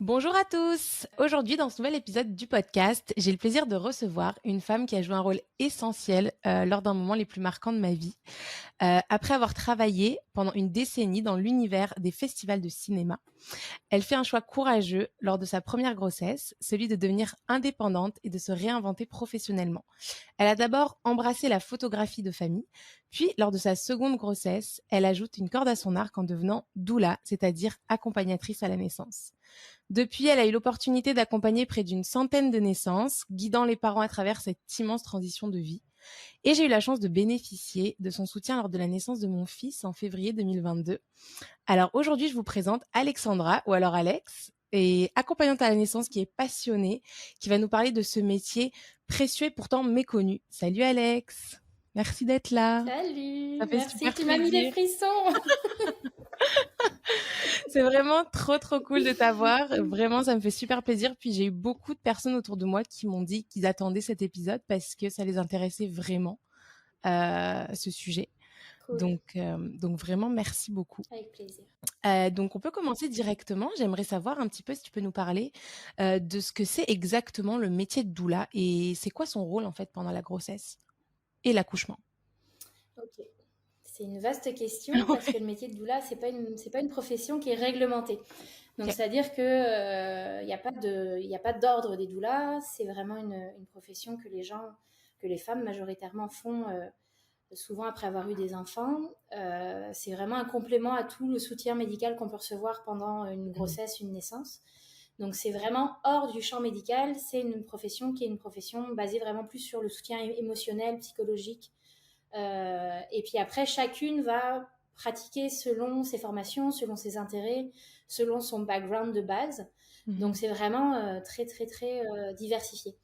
Bonjour à tous. Aujourd'hui, dans ce nouvel épisode du podcast, j'ai le plaisir de recevoir une femme qui a joué un rôle essentiel lors d'un moment les plus marquants de ma vie. Après avoir travaillé pendant une décennie dans l'univers des festivals de cinéma, elle fait un choix courageux lors de sa première grossesse, celui de devenir indépendante et de se réinventer professionnellement. Elle a d'abord embrassé la photographie de famille, puis lors de sa seconde grossesse, elle ajoute une corde à son arc en devenant doula, c'est-à-dire accompagnatrice à la naissance. Depuis, elle a eu l'opportunité d'accompagner près d'une centaine de naissances, guidant les parents à travers cette immense transition de vie. Et j'ai eu la chance de bénéficier de son soutien lors de la naissance de mon fils en février 2022. Alors aujourd'hui, je vous présente Alexandra, ou alors Alex, et accompagnante à la naissance qui est passionnée, qui va nous parler de ce métier précieux et pourtant méconnu. Salut Alex, merci d'être là. Ça Salut, fait merci, super tu m'as mis des plaisir. frissons. C'est vraiment trop cool de t'avoir. Vraiment, ça me fait super plaisir. Puis j'ai eu beaucoup de personnes autour de moi qui m'ont dit qu'ils attendaient cet épisode parce que ça les intéressait vraiment, ce sujet. Cool, Donc vraiment, merci beaucoup. avec plaisir. Donc on peut commencer directement. J'aimerais savoir un petit peu si tu peux nous parler de ce que c'est exactement le métier de doula et c'est quoi son rôle en fait pendant la grossesse et l'accouchement. Ok, c'est une vaste question parce que le métier de doula, c'est pas une profession qui est réglementée. Donc Ok. c'est-à-dire que y a pas d'ordre des doulas. C'est vraiment une profession que les femmes majoritairement font souvent après avoir eu des enfants. C'est vraiment un complément à tout le soutien médical qu'on peut recevoir pendant une Mhm. grossesse, une naissance. Donc c'est vraiment hors du champ médical. C'est une profession qui est une profession basée vraiment plus sur le soutien émotionnel, psychologique. Et puis après, chacune va pratiquer selon ses formations, selon ses intérêts, selon son background de base. Donc Mhm. c'est vraiment très diversifié.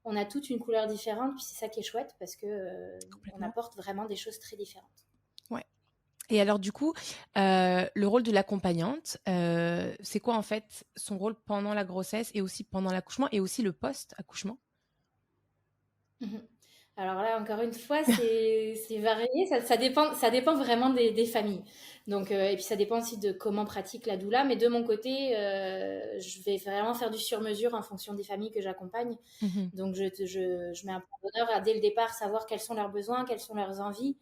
On a toute une couleur différente, puis c'est ça qui est chouette parce que on Complètement. apporte vraiment des choses très différentes. Ouais. Et alors du coup, le rôle de l'accompagnante, c'est quoi en fait son rôle pendant la grossesse et aussi pendant l'accouchement et aussi le post-accouchement? Mhm. Alors là, encore une fois, c'est varié, ça dépend vraiment des familles. Donc, et puis ça dépend aussi de comment pratique la doula. Mais de mon côté, je vais vraiment faire du sur-mesure en fonction des familles que j'accompagne. Mhm. Donc, je mets un point d'honneur à dès le départ savoir quels sont leurs besoins, quelles sont leurs envies,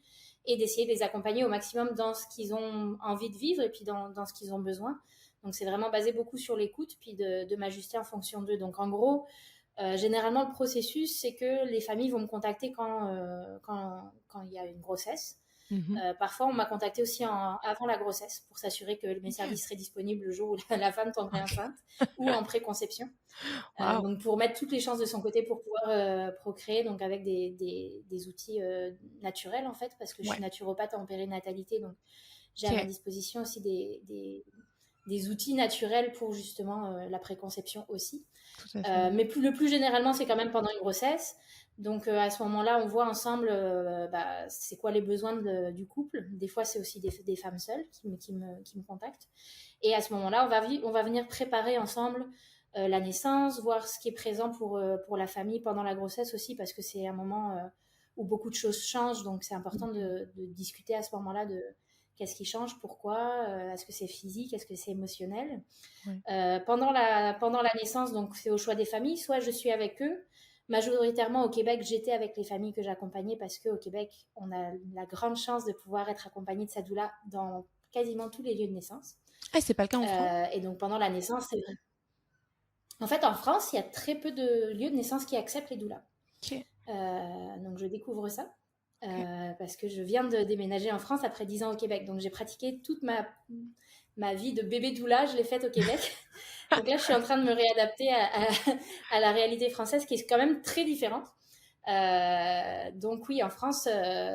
et d'essayer de les accompagner au maximum dans ce qu'ils ont envie de vivre et puis dans ce qu'ils ont besoin. Donc, c'est vraiment basé beaucoup sur l'écoute, puis de m'ajuster en fonction d'eux. Donc, en gros, généralement, le processus, c'est que les familles vont me contacter quand il y a une grossesse. Mhm. Parfois, on m'a contacté aussi avant la grossesse pour s'assurer que mes services seraient disponibles le jour où la femme tomberait Ok. enceinte ou en préconception. Waouh. Donc, pour mettre toutes les chances de son côté pour pouvoir procréer, donc avec des outils naturels en fait, parce que je Ouais. suis naturopathe en périnatalité, donc j'ai à ma Ok. disposition aussi des outils naturels pour justement la préconception aussi. Tout à fait. Mais le plus généralement, c'est quand même pendant une grossesse. Donc à ce moment-là, on voit ensemble c'est quoi les besoins du couple. Des fois, c'est aussi des femmes seules qui me contactent. Et à ce moment-là, on va venir préparer ensemble la naissance, voir ce qui est présent pour la famille pendant la grossesse aussi, parce que c'est un moment où beaucoup de choses changent. Donc c'est important Mhm. de discuter à ce moment-là de qu'est-ce qui change, pourquoi, est-ce que c'est physique, est-ce que c'est émotionnel. Ouais. Pendant la naissance, donc c'est au choix des familles. Soit je suis avec eux. Majoritairement au Québec, j'étais avec les familles que j'accompagnais parce qu'au Québec, on a la grande chance de pouvoir être accompagné de sa doula dans quasiment tous les lieux de naissance. Ah, c'est pas le cas en France? Et donc pendant la naissance, c'est vrai. En fait, en France, il y a très peu de lieux de naissance qui acceptent les doulas. Ok. Donc je découvre ça Ok. parce que je viens de déménager en France après 10 ans au Québec. Donc j'ai pratiqué toute ma vie de bébé doula, je l'ai faite au Québec. Donc là, je suis en train de me réadapter à la réalité française qui est quand même très différente. Donc oui, en France,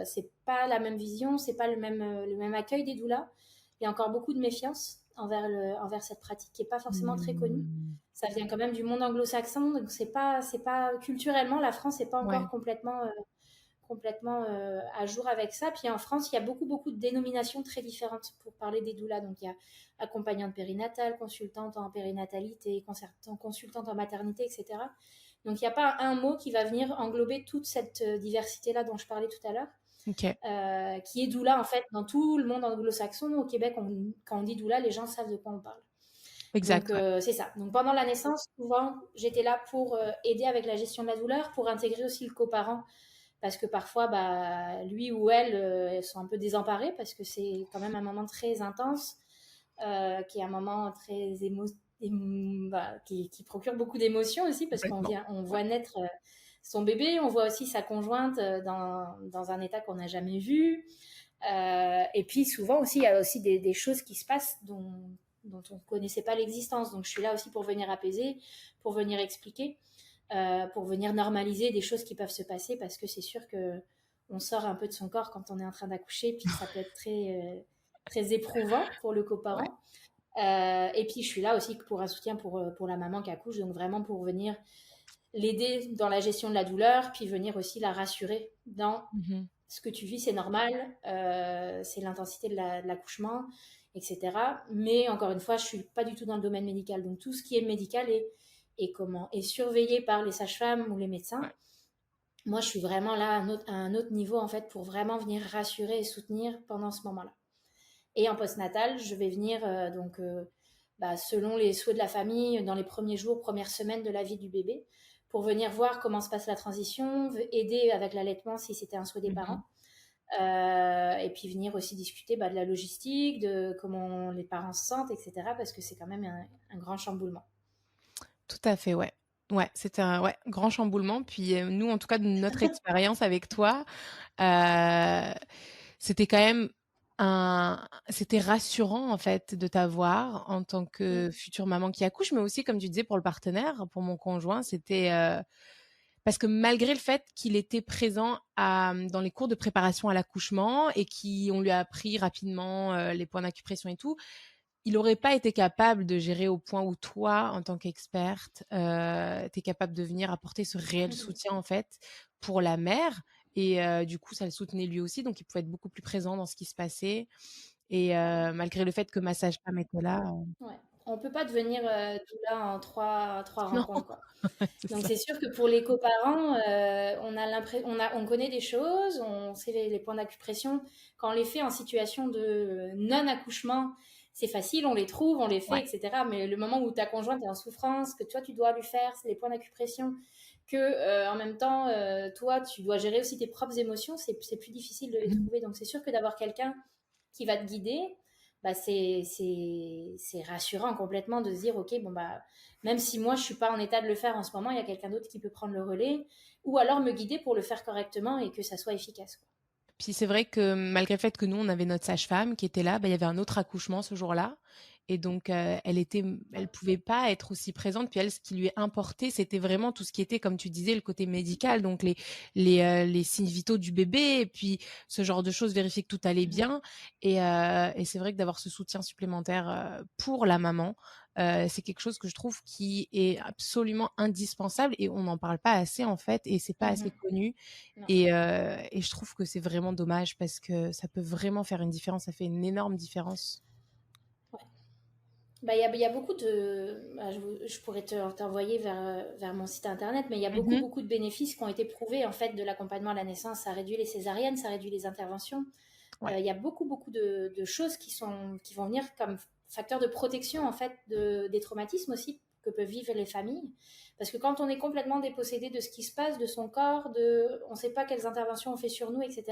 c'est pas la même vision, c'est pas le même accueil des doulas. Il y a encore beaucoup de méfiance envers cette pratique qui est pas forcément très connue. Hmm. Ça vient quand même du monde anglo-saxon, donc c'est pas culturellement la France n'est pas encore Ouais. complètement à jour avec ça. Puis en France, il y a beaucoup de dénominations très différentes pour parler des doulas. Donc il y a accompagnante périnatale, consultante en périnatalité, consultante en maternité, etc. Donc il n'y a pas un mot qui va venir englober toute cette diversité-là dont je parlais tout à l'heure, Ok. qui est doula en fait dans tout le monde anglo-saxon. Au Québec, quand on dit doula, les gens savent de quoi on parle. Exact, Donc, ouais. c'est ça. Donc, pendant la naissance, souvent, j'étais là pour aider avec la gestion de la douleur, pour intégrer aussi le coparent, parce que parfois, bah, lui ou elle, elles sont un peu désemparés, parce que c'est quand même un moment très intense, qui est un moment très bah, qui procure beaucoup d'émotions aussi, parce Complètement. on Ouais. voit naître son bébé, on voit aussi sa conjointe dans un état qu'on n'a jamais vu. Et puis souvent aussi, il y a aussi des choses qui se passent dont on ne connaissait pas l'existence. Donc je suis là aussi pour venir apaiser, pour venir expliquer, pour venir normaliser des choses qui peuvent se passer, parce que c'est sûr que on sort un peu de son corps quand on est en train d'accoucher, puis ça peut être très éprouvant pour le Ouais. coparent. Et puis je suis là aussi pour un soutien pour la maman qui accouche, donc vraiment pour venir l'aider dans la gestion de la douleur, puis venir aussi la rassurer dans Mmh. ce que tu vis, c'est normal, c'est l'intensité de l'accouchement, etc. Mais encore une fois, je suis pas du tout dans le domaine médical. Donc tout ce qui est médical est surveillé par les sages-femmes ou les médecins. Ouais. Moi, je suis vraiment là à un autre niveau, en fait, pour vraiment venir rassurer et soutenir pendant ce moment-là. Et en postnatal, je vais venir, bah, selon les souhaits de la famille, dans les premiers jours, premières semaines de la vie du bébé, pour venir voir comment se passe la transition, aider avec l'allaitement si c'était un souhait des Mmh. parents. Et puis venir aussi discuter, bah, de la logistique, de comment les parents se sentent, etc. Parce que c'est quand même un grand chamboulement. Tout à fait, ouais. Ouais, c'était un ouais, grand chamboulement. Puis, nous, en tout cas, de notre expérience avec toi, heu, c'était quand même c'était rassurant, en fait, de t'avoir en tant que Mm. future maman qui accouche, mais aussi, comme tu disais, pour le partenaire, pour mon conjoint, c'était, parce que malgré le fait qu'il était présent dans les cours de préparation à l'accouchement et qu'on lui a appris rapidement, les points d'acupression et tout, il aurait pas été capable de gérer au point où toi, en tant qu'experte, tu es capable de venir apporter ce réel Mhm. soutien, en fait, pour la mère et du coup, ça le soutenait lui aussi, donc il pouvait être beaucoup plus présent dans ce qui se passait et malgré le fait que ma sage-femme était là, Ouais. On peut pas devenir doula en trois non, rencontres, quoi. c'est Donc ça. c'est sûr que pour les coparents, on connaît des choses, on sait les points d'acupression. Quand on les fait en situation de non-accouchement, c'est facile, on les trouve, on les fait, Ouais. etc. Mais le moment où ta conjointe est en souffrance, que toi tu dois lui faire c'est les points d'acupression, que en même temps toi tu dois gérer aussi tes propres émotions, c'est plus difficile de les Mmh. trouver. Donc c'est sûr que d'avoir quelqu'un qui va te guider, bah c'est rassurant complètement de se dire ok bon bah même si moi je suis pas en état de le faire en ce moment, il y a quelqu'un d'autre qui peut prendre le relais ou alors me guider pour le faire correctement et que ça soit efficace, quoi. Puis c'est vrai que malgré le fait que nous, on avait notre sage-femme qui était là, bah, il y avait un autre accouchement ce jour-là et donc elle pouvait pas être aussi présente. Puis elle, ce qui lui importait, c'était vraiment tout ce qui était, comme tu disais, le côté médical, donc les signes vitaux du bébé et puis ce genre de choses, vérifier que tout allait Mhm. bien et c'est vrai que d'avoir ce soutien supplémentaire, pour la maman, c'est quelque chose que je trouve qui est absolument indispensable et on n'en parle pas assez, en fait et c'est pas assez Mhm. connu Non. et je trouve que c'est vraiment dommage parce que ça peut vraiment faire une différence, ça fait une énorme différence. Ouais. Bah, il y a beaucoup de. Bah, je pourrais t'envoyer vers mon site internet, mais il y a Mmh mh. beaucoup de bénéfices qui ont été prouvés en fait de l'accompagnement à la naissance. Ça réduit les césariennes, ça réduit les interventions. Ouais. Il y a beaucoup de choses qui vont venir comme facteur de protection en fait des traumatismes aussi que peuvent vivre les familles. Parce que quand on est complètement dépossédé de ce qui se passe, de son corps, on ne sait pas quelles interventions on fait sur nous, etc.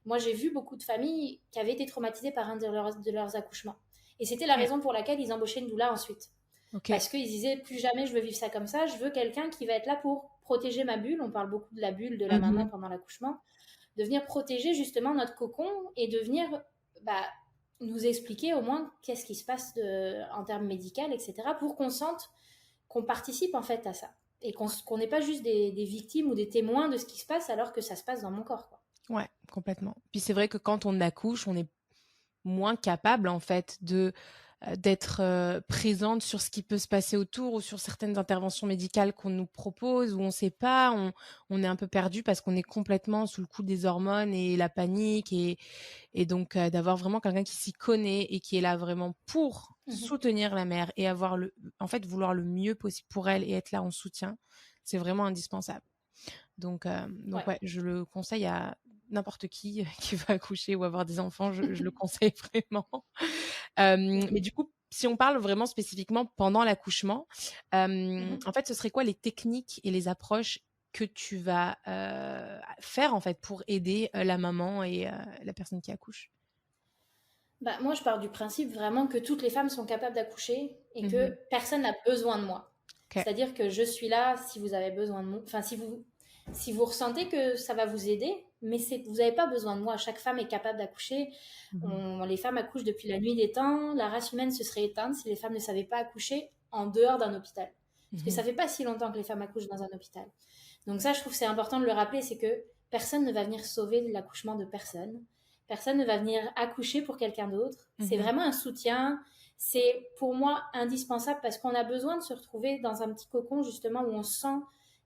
Moi, j'ai vu beaucoup de familles qui avaient été traumatisées par un de leurs accouchements. Et c'était la Ouais. raison pour laquelle ils embauchaient une doula ensuite. OK. Parce qu'ils disaient, plus jamais je veux vivre ça comme ça, je veux quelqu'un qui va être là pour protéger ma bulle. On parle beaucoup de la bulle de la Mmh maman mh. pendant l'accouchement, de venir protéger justement notre cocon et de venir bah, nous expliquer au moins qu'est-ce qui se passe en termes médicaux, etc., pour qu'on sente qu'on participe en fait à ça et qu'on n'est pas juste des victimes ou des témoins de ce qui se passe alors que ça se passe dans mon corps, quoi. Ouais, complètement. Puis c'est vrai que quand on accouche, on est moins capable en fait d'être, présente sur ce qui peut se passer autour ou sur certaines interventions médicales qu'on nous propose où on sait pas, on est un peu perdu parce qu'on est complètement sous le coup des hormones et la panique et donc d'avoir vraiment quelqu'un qui s'y connaît et qui est là vraiment pour Mhm. soutenir la mère et avoir en fait, vouloir le mieux possible pour elle et être là en soutien, c'est vraiment indispensable. Donc Ouais. ouais, je le conseille à n'importe qui qui veut accoucher ou avoir des enfants, je le conseille vraiment. Mhm. Mais du coup, si on parle vraiment spécifiquement pendant l'accouchement, Mhm. en fait, ce serait quoi les techniques et les approches que tu vas, faire, en fait, pour aider, la maman et la personne qui accouche? Bah, moi, je pars du principe vraiment que toutes les femmes sont capables d'accoucher et Mmh. que personne n'a besoin de moi. OK. C'est-à-dire que je suis là si vous avez besoin de moi. Enfin, si vous ressentez que ça va vous aider, mais vous n'avez pas besoin de moi. Chaque femme est capable d'accoucher. Mmh. Les femmes accouchent depuis la nuit des temps. La race humaine se serait éteinte si les femmes ne savaient pas accoucher en dehors d'un hôpital. Parce que Mmh. ça fait pas si longtemps que les femmes accouchent dans un hôpital. Donc ça, je trouve que c'est important de le rappeler, c'est que personne ne va venir sauver l'accouchement de personne. Personne ne va venir accoucher pour quelqu'un d'autre. C'est Mmh. vraiment un soutien. C'est pour moi indispensable parce qu'on a besoin de se retrouver dans un petit cocon justement où on se sent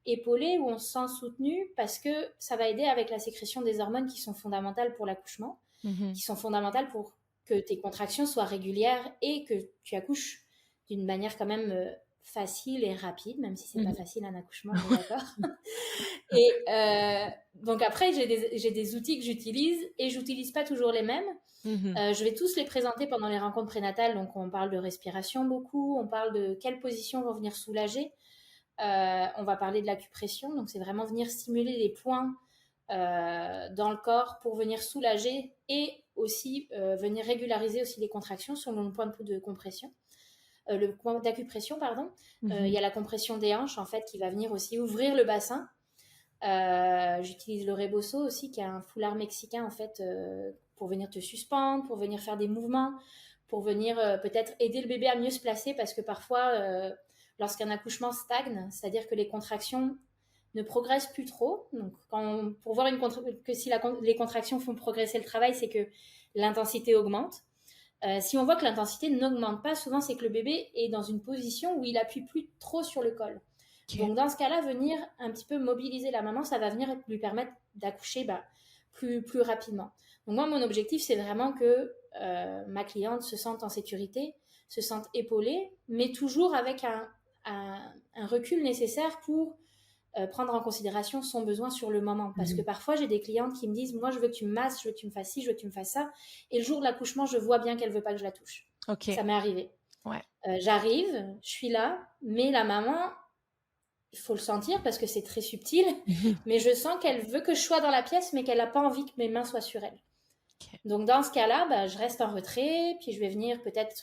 épaulé, où on se sent soutenu parce que ça va aider avec la sécrétion des hormones qui sont fondamentales pour l'accouchement, Mmh. qui sont fondamentales pour que tes contractions soient régulières et que tu accouches d'une manière quand même facile et rapide, même si c'est pas Mmh. facile un accouchement, on est d'accord. Et donc après, j'ai des outils que j'utilise et j'utilise pas toujours les mêmes. Mmh. Je vais tous les présenter pendant les rencontres prénatales. Donc on parle de respiration beaucoup, on parle de quelles positions vont venir soulager. On va parler de l'acupression, donc c'est vraiment venir stimuler les points dans le corps pour venir soulager et aussi venir régulariser aussi les contractions selon le point de compression. Le point d'acupression, pardon. Il y Mmh. a la compression des hanches, en fait, qui va venir aussi ouvrir le bassin. J'utilise le rebozo aussi, qui est un foulard mexicain, en fait, pour venir te suspendre, pour venir faire des mouvements, pour venir peut-être aider le bébé à mieux se placer, parce que parfois, lorsqu'un accouchement stagne, c'est-à-dire que les contractions ne progressent plus trop. Donc, pour voir que si les contractions font progresser le travail, c'est que l'intensité augmente. Si on voit que l'intensité n'augmente pas, souvent c'est que le bébé est dans une position où il appuie plus trop sur le col. OK. Donc dans ce cas-là, venir un petit peu mobiliser la maman, ça va venir lui permettre d'accoucher plus rapidement. Donc moi, mon objectif, c'est vraiment que ma cliente se sente en sécurité, se sente épaulée, mais toujours avec un recul nécessaire pour prendre en considération son besoin sur le moment. Parce que Mmh. parfois, j'ai des clientes qui me disent, moi, je veux que tu me masses, je veux que tu me fasses ci, je veux que tu me fasses ça. Et le jour de l'accouchement, je vois bien qu'elle veut pas que je la touche. OK. Ça m'est arrivé. Ouais. J'arrive, je suis là, mais la maman, il faut le sentir parce que c'est très subtil, Mmh. mais je sens qu'elle veut que je sois dans la pièce, mais qu'elle n'a pas envie que mes mains soient sur elle. OK. Donc dans ce cas-là, je reste en retrait, puis je vais venir peut-être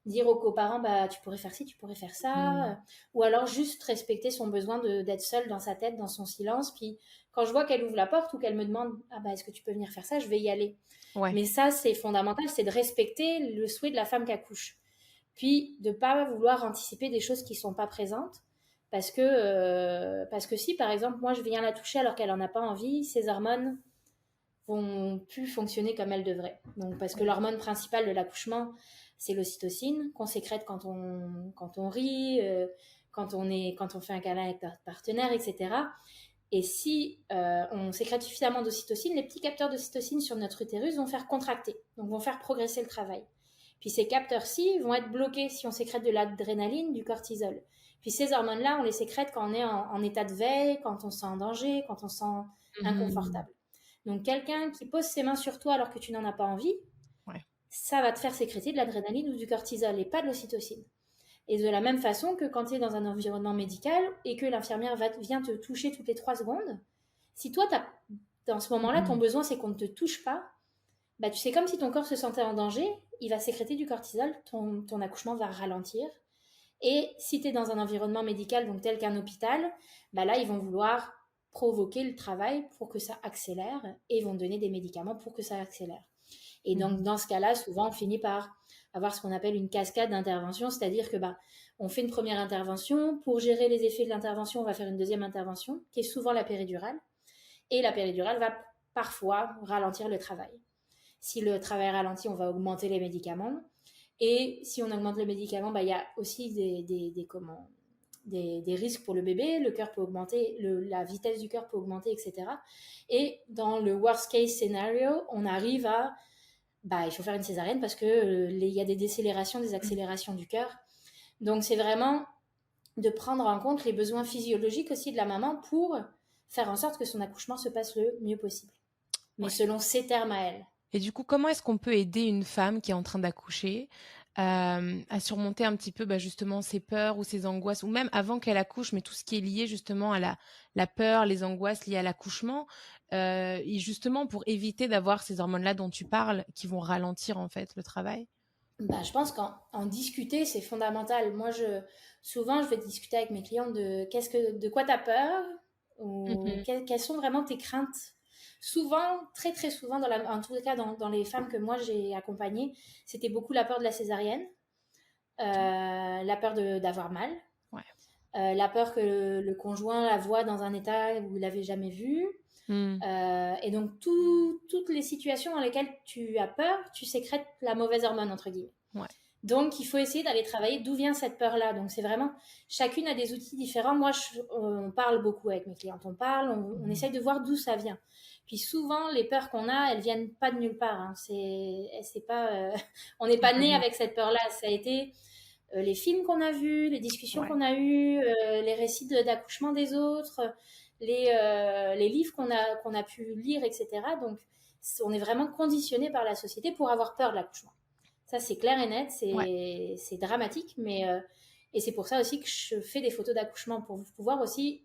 dire aux coparents, tu pourrais faire ci, tu pourrais faire ça, Mmh. ou alors juste respecter son besoin d'être seule dans sa tête, dans son silence, puis quand je vois qu'elle ouvre la porte ou qu'elle me demande, est-ce que tu peux venir faire ça, je vais y aller. Ouais. Mais ça, c'est fondamental, c'est de respecter le souhait de la femme qui accouche. Puis de ne pas vouloir anticiper des choses qui ne sont pas présentes. Parce que si, par exemple, moi, je viens la toucher alors qu'elle n'en a pas envie, ses hormones vont plus fonctionner comme elles devraient. Donc, parce que Ouais. l'hormone principale de l'accouchement, c'est l'ocytocine, qu'on sécrète quand on rit, quand on fait un câlin avec notre partenaire, etc. Et si on sécrète suffisamment d'ocytocine, les petits capteurs d'ocytocine sur notre utérus vont faire contracter, donc vont faire progresser le travail. Puis ces capteurs-ci vont être bloqués si on sécrète de l'adrénaline, du cortisol. Puis ces hormones-là, on les sécrète quand on est en état de veille, quand on se sent en danger, quand on se sent Mmh. inconfortable. Donc quelqu'un qui pose ses mains sur toi alors que tu n'en as pas envie, Ouais. ça va te faire sécréter de l'adrénaline ou du cortisol et pas de l'ocytocine. Et de la même façon que quand tu es dans un environnement médical et que l'infirmière vient te toucher toutes les 3 secondes, si toi, dans ce moment-là, ton Mmh. besoin, c'est qu'on ne te touche pas, tu sais, comme si ton corps se sentait en danger, il va sécréter du cortisol, ton accouchement va ralentir. Et si tu es dans un environnement médical, donc tel qu'un hôpital, là, ils vont vouloir provoquer le travail pour que ça accélère et vont donner des médicaments pour que ça accélère. Et donc, Mmh. dans ce cas-là, souvent, on finit par avoir ce qu'on appelle une cascade d'intervention, c'est-à-dire que on fait une première intervention. Pour gérer les effets de l'intervention, on va faire une deuxième intervention, qui est souvent la péridurale. Et la péridurale va parfois ralentir le travail. Si le travail ralentit, on va augmenter les médicaments. Et si on augmente le médicament, il y a aussi des risques pour le bébé. Le cœur peut augmenter, la vitesse du cœur peut augmenter, etc. Et dans le worst case scenario, on arrive à il faut faire une césarienne parce que il y a des décélérations, des accélérations du cœur. Donc c'est vraiment de prendre en compte les besoins physiologiques aussi de la maman pour faire en sorte que son accouchement se passe le mieux possible, mais Ouais. selon ses termes à elle. Et du coup, comment est-ce qu'on peut aider une femme qui est en train d'accoucher, à surmonter un petit peu, justement ses peurs ou ses angoisses ou même avant qu'elle accouche, mais tout ce qui est lié justement à la peur, les angoisses liées à l'accouchement, et justement pour éviter d'avoir ces hormones-là dont tu parles qui vont ralentir en fait le travail? Bah, je pense qu'en discuter, c'est fondamental. Moi, souvent, je vais discuter avec mes clients de quoi tu as peur ou Mmh. quelles sont vraiment tes craintes. Souvent, très très souvent, en tous les cas, dans les femmes que moi j'ai accompagnées, c'était beaucoup la peur de la césarienne, la peur d'avoir mal, Ouais. la peur que le conjoint la voie dans un état où il l'avait jamais vu. Mmh. Et donc, toutes les situations dans lesquelles tu as peur, tu sécrètes la mauvaise hormone, entre guillemets. Ouais. Donc, il faut essayer d'aller travailler d'où vient cette peur-là. Donc, c'est vraiment, chacune a des outils différents. Moi, on parle beaucoup avec mes clientes. On Mmh. essaye de voir d'où ça vient. Puis souvent, les peurs qu'on a, elles viennent pas de nulle part, hein. C'est pas, on n'est pas né Complètement. avec cette peur-là. Ça a été les films qu'on a vus, les discussions Ouais. qu'on a eues, les récits d'accouchement des autres, les livres qu'on a pu lire, etc. Donc, on est vraiment conditionné par la société pour avoir peur de l'accouchement. Ça, c'est clair et net, Ouais. c'est dramatique, et c'est pour ça aussi que je fais des photos d'accouchement, pour pouvoir aussi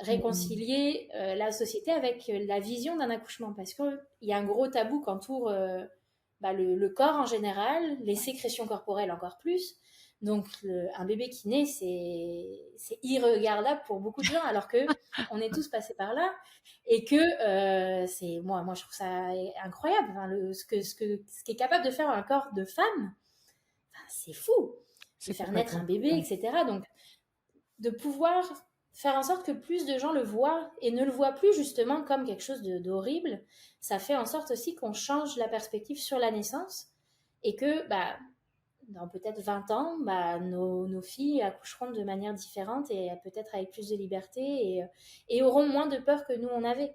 Mmh. réconcilier la société avec la vision d'un accouchement, parce qu'il y a un gros tabou qu'entoure le corps en général, les Ouais. sécrétions corporelles encore plus. Donc, un bébé qui naît, c'est irregardable pour beaucoup de gens, alors que on est tous passés par là, et que moi, je trouve ça incroyable. Enfin, ce qu'est capable de faire un corps de femme, enfin, c'est fou, de C'est faire naître complètement un fou, bébé, ouais. etc. Donc, de pouvoir faire en sorte que plus de gens le voient et ne le voient plus justement comme quelque chose d'horrible, ça fait en sorte aussi qu'on change la perspective sur la naissance, et que dans peut-être 20 ans, nos filles accoucheront de manière différente et peut-être avec plus de liberté, et auront moins de peur que nous on avait.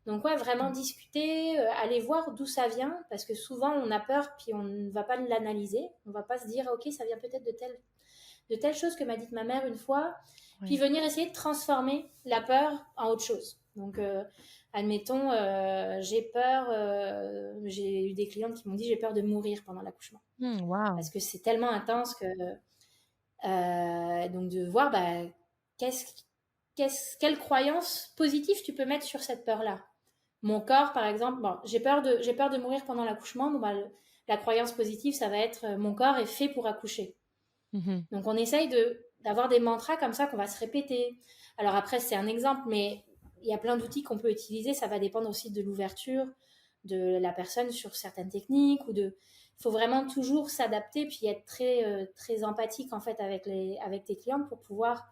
Donc ouais, vraiment Mmh. discuter, aller voir d'où ça vient, parce que souvent on a peur puis on ne va pas l'analyser, on va pas se dire ok, ça vient peut-être de telle chose que m'a dite ma mère une fois, puis Ouais. venir essayer de transformer la peur en autre chose. Donc, admettons, j'ai eu des clientes qui m'ont dit j'ai peur de mourir pendant l'accouchement, Mmh, waouh! parce que c'est tellement intense que, donc de voir qu'est-ce, quelle croyance positive tu peux mettre sur cette peur-là. Mon corps, par exemple, bon, j'ai peur de mourir pendant l'accouchement. Bon, la croyance positive, ça va être mon corps est fait pour accoucher. Mmh. Donc on essaye d'avoir des mantras comme ça qu'on va se répéter. Alors après, c'est un exemple, mais il y a plein d'outils qu'on peut utiliser. Ça va dépendre aussi de l'ouverture de la personne sur certaines techniques. Il faut vraiment toujours s'adapter, puis être très, très empathique en fait avec tes clientes, pour pouvoir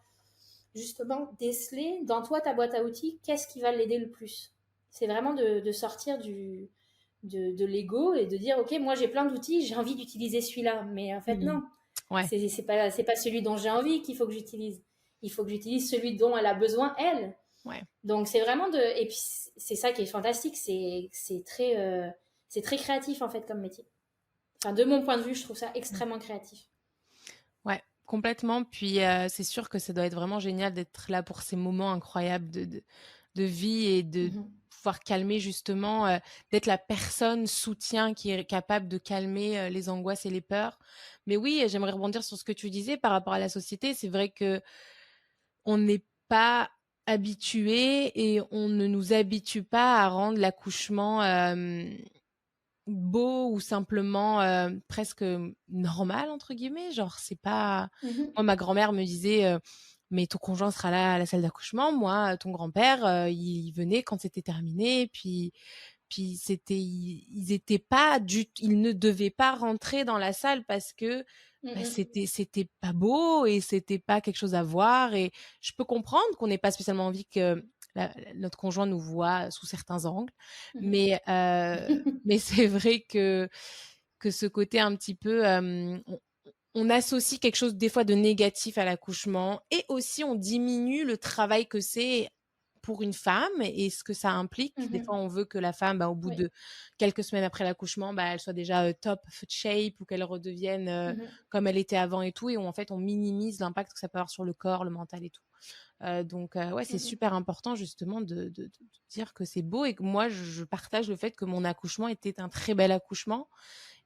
justement déceler dans toi, ta boîte à outils, qu'est-ce qui va l'aider le plus. C'est vraiment de sortir de l'ego et de dire, ok, moi j'ai plein d'outils, j'ai envie d'utiliser celui-là. Mais en fait, Mmh. non, Ouais. c'est pas celui dont j'ai envie qu'il faut que j'utilise. Il faut que j'utilise celui dont elle a besoin, elle. Ouais. Donc c'est vraiment et puis c'est ça qui est fantastique, c'est très créatif en fait comme métier. Enfin, de mon point de vue, je trouve ça Mmh. extrêmement créatif. Ouais, complètement. Puis, c'est sûr que ça doit être vraiment génial d'être là pour ces moments incroyables de vie et de Mhm. pouvoir calmer justement, d'être la personne soutien qui est capable de calmer, les angoisses et les peurs. Mais oui, j'aimerais rebondir sur ce que tu disais par rapport à la société. C'est vrai qu'on n'est pas habitué et on ne nous habitue pas à rendre l'accouchement, beau ou simplement, presque, «normal» entre guillemets, genre c'est pas Mhm. moi ma grand-mère me disait, «Mais ton conjoint sera là à la salle d'accouchement, moi, ton grand-père, il venait quand c'était terminé, puis c'était ils étaient pas ils ne devaient pas rentrer dans la salle parce que, Mhm. c'était pas beau et c'était pas quelque chose à voir» et je peux comprendre qu'on n'ait pas spécialement envie que notre conjoint nous voit sous certains angles, Mhm. mais mais c'est vrai que ce côté un petit peu, on associe quelque chose des fois de négatif à l'accouchement et aussi on diminue le travail que c'est pour une femme et ce que ça implique. Des fois, Mhm. on veut que la femme, au bout Oui. de quelques semaines après l'accouchement, elle soit déjà top shape ou qu'elle redevienne Mhm. comme elle était avant et tout. Et en fait, on minimise l'impact que ça peut avoir sur le corps, le mental et tout. Donc, ouais, c'est Mhm. super important justement de dire que c'est beau et que moi, je partage le fait que mon accouchement était un très bel accouchement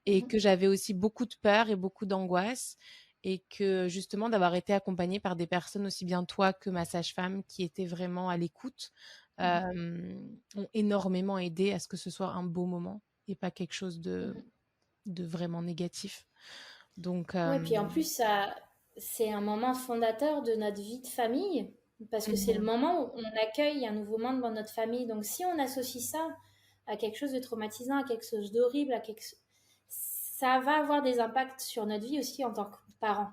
et Mhm. que j'avais aussi beaucoup de peur et beaucoup d'angoisse et que justement d'avoir été accompagnée par des personnes aussi bien toi que ma sage-femme qui étaient vraiment à l'écoute, Mhm. ont énormément aidé à ce que ce soit un beau moment et pas quelque chose Mhm. de vraiment négatif. Donc Ouais, puis en plus, ça, c'est un moment fondateur de notre vie de famille, parce que c'est le mmh moment où on accueille un nouveau membre dans notre famille. Donc si on associe ça à quelque chose de traumatisant, à quelque chose d'horrible, ça va avoir des impacts sur notre vie aussi en tant que parents.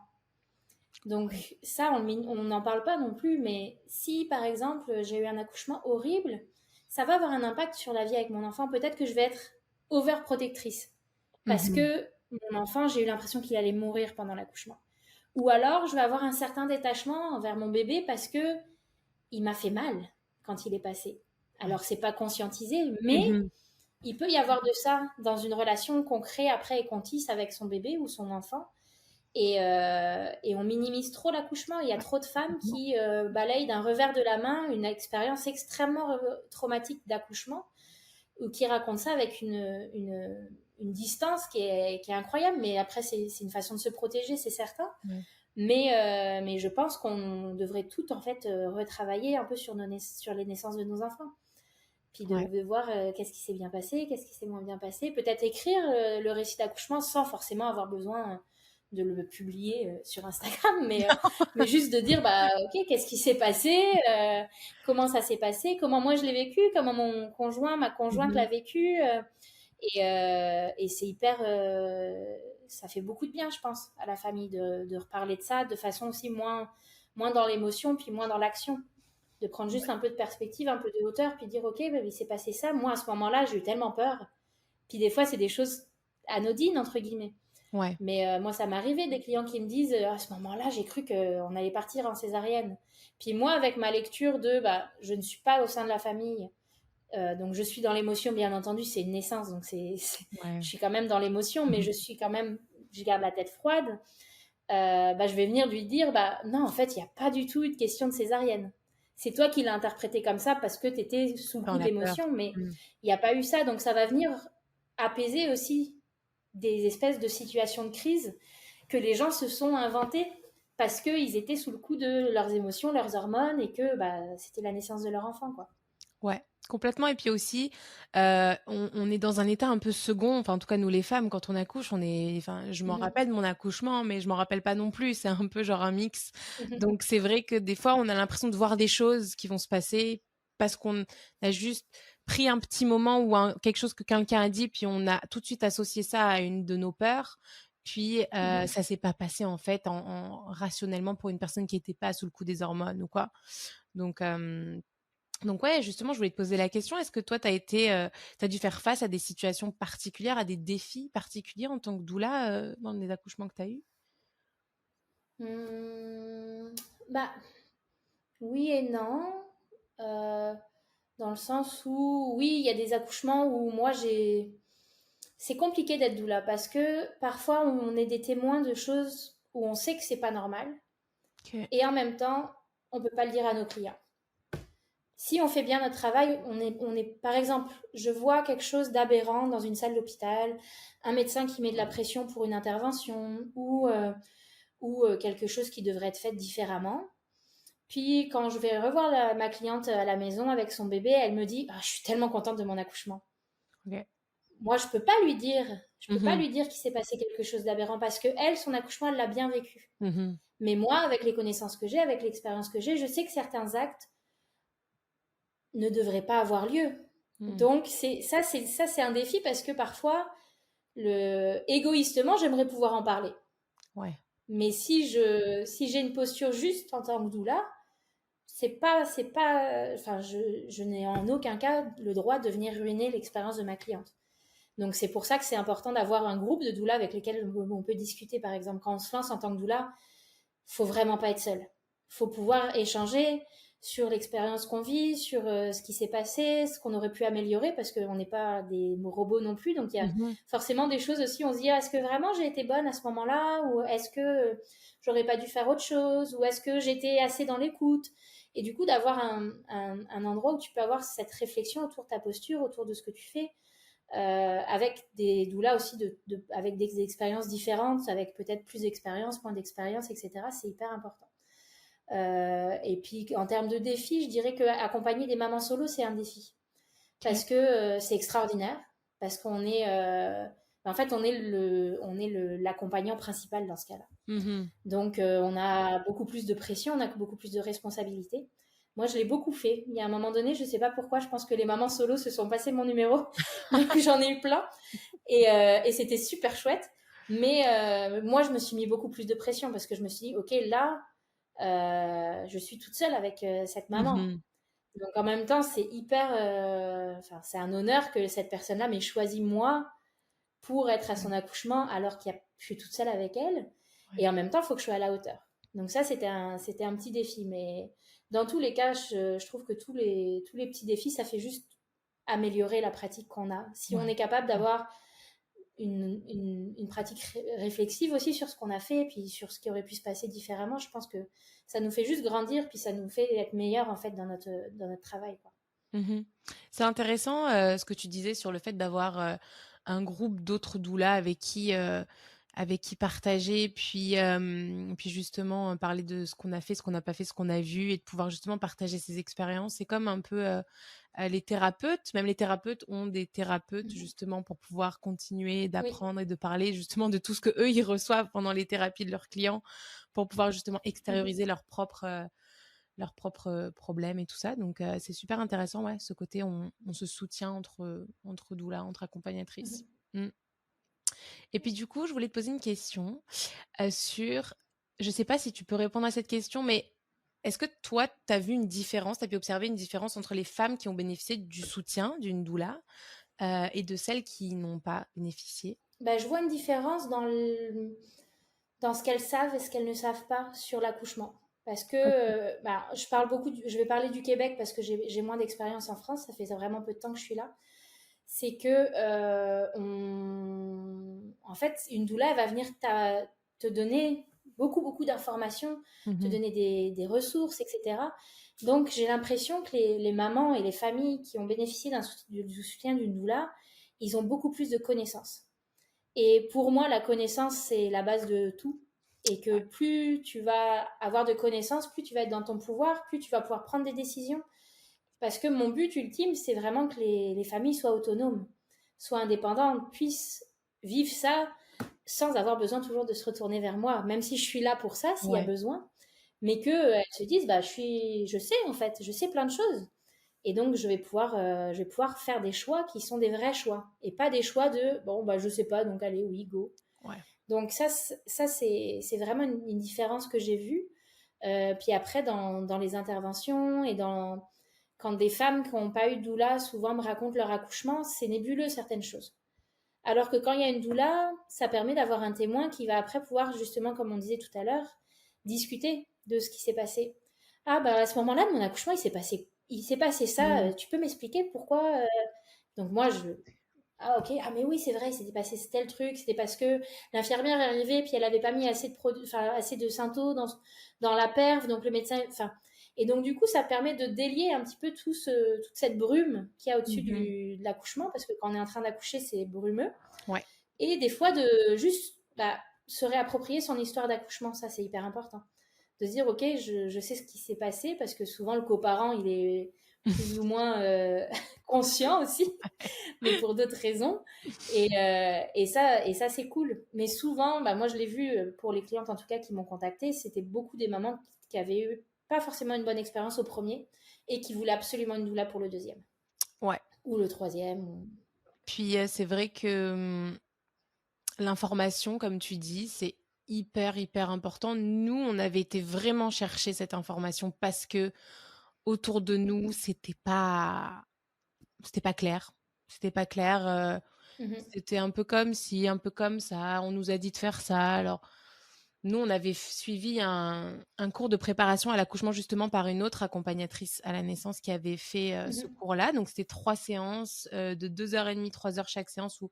Ouais. Donc ça, on n'en parle pas non plus, mais si par exemple j'ai eu un accouchement horrible, ça va avoir un impact sur la vie avec mon enfant. Peut-être que je vais être overprotectrice parce Mmh que mon enfant, j'ai eu l'impression qu'il allait mourir pendant l'accouchement. Ou alors, je vais avoir un certain détachement envers mon bébé parce que il m'a fait mal quand il est passé. Ouais. Alors, c'est pas conscientisé, mais Mmh il peut y avoir de ça dans une relation qu'on crée après et qu'on tisse avec son bébé ou son enfant. Et on minimise trop l'accouchement. Il y a Ouais, trop de femmes complètement. qui balayent d'un revers de la main une expérience extrêmement traumatique d'accouchement ou qui racontent ça avec une distance qui est incroyable. Mais après, c'est une façon de se protéger, c'est certain. Ouais. Mais je pense qu'on devrait tout en fait retravailler un peu sur, sur les naissances de nos enfants. Puis Ouais. de voir qu'est-ce qui s'est bien passé, qu'est-ce qui s'est moins bien passé. Peut-être écrire le récit d'accouchement sans forcément avoir besoin de le publier sur Instagram, mais juste de dire, bah, ok, qu'est-ce qui s'est passé, comment ça s'est passé, comment moi je l'ai vécu, comment mon conjoint, ma conjointe l'a Mmh vécu. Et c'est hyper. Ça fait beaucoup de bien, je pense, à la famille de reparler de ça de façon aussi moins dans l'émotion, puis moins dans l'action. De prendre juste Ouais. un peu de perspective, un peu de hauteur, puis dire, OK, bah, il s'est passé ça. Moi, à ce moment-là, j'ai eu tellement peur. Puis des fois, c'est des choses anodines, entre guillemets. Ouais. Mais moi, ça m'est arrivé des clients qui me disent, à ce moment-là, j'ai cru qu'on allait partir en césarienne. Puis moi, avec ma lecture de, bah, je ne suis pas au sein de la famille, donc je suis dans l'émotion, bien entendu, c'est une naissance, donc Ouais. je suis quand même dans l'émotion, mais Mmh je suis quand même, je garde la tête froide. Bah, je vais venir lui dire, bah non, en fait, il n'y a pas du tout eu de question de césarienne. C'est toi qui l'as interprété comme ça parce que tu étais sous le Dans coup de la peur. l'émotion, mais Mmh. il n'y a pas eu ça, donc ça va venir apaiser aussi des espèces de situations de crise que les gens se sont inventées parce qu'ils étaient sous le coup de leurs émotions, leurs hormones, et que bah, c'était la naissance de leur enfant, quoi. Ouais, complètement et puis aussi, on est dans un état un peu second, enfin, en tout cas, nous, les femmes, quand on accouche, on est enfin, je m'en Mhm. rappelle de mon accouchement, mais je m'en rappelle pas non plus. C'est un peu genre un mix. Mhm. Donc c'est vrai que des fois, on a l'impression de voir des choses qui vont se passer parce qu'on a juste pris un petit moment ou quelque chose que quelqu'un a dit, puis on a tout de suite associé ça à une de nos peurs. Puis Mhm. ça s'est pas passé en fait rationnellement pour une personne qui était pas sous le coup des hormones ou quoi. Donc ouais, justement, je voulais te poser la question. Est-ce que toi, tu dû faire face à des situations particulières, à des défis particuliers en tant que doula dans les accouchements que tu as eus? Bah, oui et non. Euh, Dans le sens où, oui, il y a des accouchements où moi j'ai. C'est compliqué d'être doula parce que parfois on est des témoins de choses où on sait que c'est pas normal OK. et en même temps on peut pas le dire à nos clients. Si on fait bien notre travail, par exemple, je vois quelque chose d'aberrant dans une salle d'hôpital, un médecin qui met de la pression pour une intervention ou quelque chose qui devrait être fait différemment. Puis quand je vais revoir ma cliente à la maison avec son bébé, elle me dit, ah, je suis tellement contente de mon accouchement. OK. Moi, je peux pas Mmh lui dire qu'il s'est passé quelque chose d'aberrant parce que elle, son accouchement, elle l'a bien vécu. mh. Mais moi, avec les connaissances que j'ai, avec l'expérience que j'ai, je sais que certains actes ne devraient pas avoir lieu. Mmh. Donc c'est un défi parce que parfois, égoïstement, j'aimerais pouvoir en parler. Ouais. Mais si j'ai une posture juste en tant que doula, c'est pas, enfin, je n'ai en aucun cas le droit de venir ruiner l'expérience de ma cliente. Donc c'est pour ça que c'est important d'avoir un groupe de doula avec lesquels on peut discuter. Par exemple, quand on se lance en tant que doula, faut vraiment pas être seul. Faut pouvoir échanger sur l'expérience qu'on vit, sur ce qui s'est passé, ce qu'on aurait pu améliorer, parce qu'on n'est pas des robots non plus. Donc il y a Mmh forcément des choses aussi. On se dit, ah, est-ce que vraiment j'ai été bonne à ce moment-là, ou est-ce que j'aurais pas dû faire autre chose, ou est-ce que j'étais assez dans l'écoute. Et du coup, d'avoir un endroit où tu peux avoir cette réflexion autour de ta posture, autour de ce que tu fais, avec des doulas aussi avec des expériences différentes, avec peut-être plus d'expérience, moins d'expérience, etc. C'est hyper important. Et puis en termes de défis, je dirais que accompagner des mamans solo, c'est un défi parce que c'est extraordinaire, parce qu'on est, en fait, on est l'accompagnant principal dans ce cas-là. Mhm. Donc on a beaucoup plus de pression, on a beaucoup plus de responsabilités. Moi, je l'ai beaucoup fait. Il y a un moment donné, je ne sais pas pourquoi, je pense que les mamans solo se sont passées mon numéro. Donc j'en ai eu plein. Et c'était super chouette. Mais moi, je me suis mis beaucoup plus de pression parce que je me suis dit, OK, là, je suis toute seule avec cette maman. Mhm. Donc en même temps, c'est hyper. Enfin, c'est un honneur que cette personne-là m'ait choisi moi pour être à son accouchement alors que je suis toute seule avec elle. Ouais. Et en même temps, il faut que je sois à la hauteur. Donc ça, c'était un petit défi. Mais dans tous les cas, je trouve que tous les petits défis, ça fait juste améliorer la pratique qu'on a. Si on Ouais. est capable d'avoir une pratique réflexive aussi sur ce qu'on a fait, puis sur ce qui aurait pu se passer différemment, je pense que ça nous fait juste grandir, puis ça nous fait être meilleurs en fait dans notre travail, quoi. Mhm. C'est intéressant ce que tu disais sur le fait d'avoir un groupe d'autres doulas avec qui partager, puis justement parler de ce qu'on a fait, ce qu'on n'a pas fait, ce qu'on a vu, et de pouvoir justement partager ses expériences. C'est comme un peu les thérapeutes, même les thérapeutes ont des thérapeutes Mhm. justement pour pouvoir continuer Oui. d'apprendre et de parler justement de tout ce que eux ils reçoivent pendant les thérapies de leurs clients pour pouvoir justement Mhm. extérioriser leurs propres problèmes et tout ça. Donc, c'est super intéressant, ouais, ce côté, on se soutient entre doulas, entre accompagnatrices. Mhm. Mm. Et puis, du coup, je voulais te poser une question sur, je sais pas si tu peux répondre à cette question, mais est-ce que toi, tu as vu une différence, tu as pu observer une différence entre les femmes qui ont bénéficié du soutien d'une doula et de celles qui n'ont pas bénéficié? Bah, je vois une différence dans ce qu'elles savent et ce qu'elles ne savent pas sur l'accouchement. Parce que Ok. bah, je vais parler du Québec parce que j'ai moins d'expérience en France, ça fait vraiment peu de temps que je suis là. C'est que en fait, une doula, elle va venir te donner beaucoup d'informations, te Mhm. donner des ressources, etc. Donc j'ai l'impression que les mamans et les familles qui ont bénéficié du soutien d'une doula, ils ont beaucoup plus de connaissances. Et pour moi, la connaissance, c'est la base de tout. Et que Ouais. plus tu vas avoir de connaissances, plus tu vas être dans ton pouvoir, plus tu vas pouvoir prendre des décisions. Parce que mon but ultime, c'est vraiment que les familles soient autonomes, soient indépendantes, puissent vivre ça sans avoir besoin toujours de se retourner vers moi, même si je suis là pour ça, s'il y a Ouais. besoin, mais qu'elles se disent, bah, je sais en fait, je sais plein de choses. Et donc, je vais pouvoir faire des choix qui sont des vrais choix et pas des choix de bon, bah, je sais pas, donc allez, oui, go. Ouais. Donc, c'est vraiment une différence que j'ai vue. Puis après, dans les interventions et quand des femmes qui n'ont pas eu de doula souvent me racontent leur accouchement, c'est nébuleux certaines choses. Alors que quand il y a une doula, ça permet d'avoir un témoin qui va après pouvoir, justement, comme on disait tout à l'heure, discuter de ce qui s'est passé. Ah, bah, à ce moment-là, de mon accouchement, il s'est passé ça. Mm. Tu peux m'expliquer pourquoi Donc, moi, ah, ok. Ah, mais oui, c'est vrai, il s'était passé tel truc. C'était parce que l'infirmière est arrivée, puis elle avait pas mis assez de enfin, assez de Synto dans la perf, donc le médecin. Enfin, et donc, du coup, ça permet de délier un petit peu toute cette brume qu'il y a au-dessus Mhm. de l'accouchement, parce que quand on est en train d'accoucher, c'est brumeux. Ouais. Et des fois, de juste se réapproprier son histoire d'accouchement, ça, c'est hyper important. De se dire, ok, je sais ce qui s'est passé, parce que souvent, le coparent, il est plus ou moins conscient aussi, mais pour d'autres raisons. Et ça c'est cool. Mais souvent, bah, moi, je l'ai vu pour les clientes, en tout cas, qui m'ont contacté, c'était beaucoup des mamans qui avaient eu pas forcément une bonne expérience au premier et qui voulaient absolument une doula pour le deuxième Ouais. ou le troisième. Puis c'est vrai que l'information, comme tu dis, c'est hyper, hyper important. Nous, on avait été vraiment chercher cette information parce que autour de nous, c'était pas clair. C'était pas clair. Mhm. C'était un peu comme si, un peu comme ça. On nous a dit de faire ça. Alors, nous, on avait suivi un cours de préparation à l'accouchement justement par une autre accompagnatrice à la naissance qui avait fait ce Mhm. cours-là. Donc, c'était 3 séances de 2h30, 3 heures chaque séance où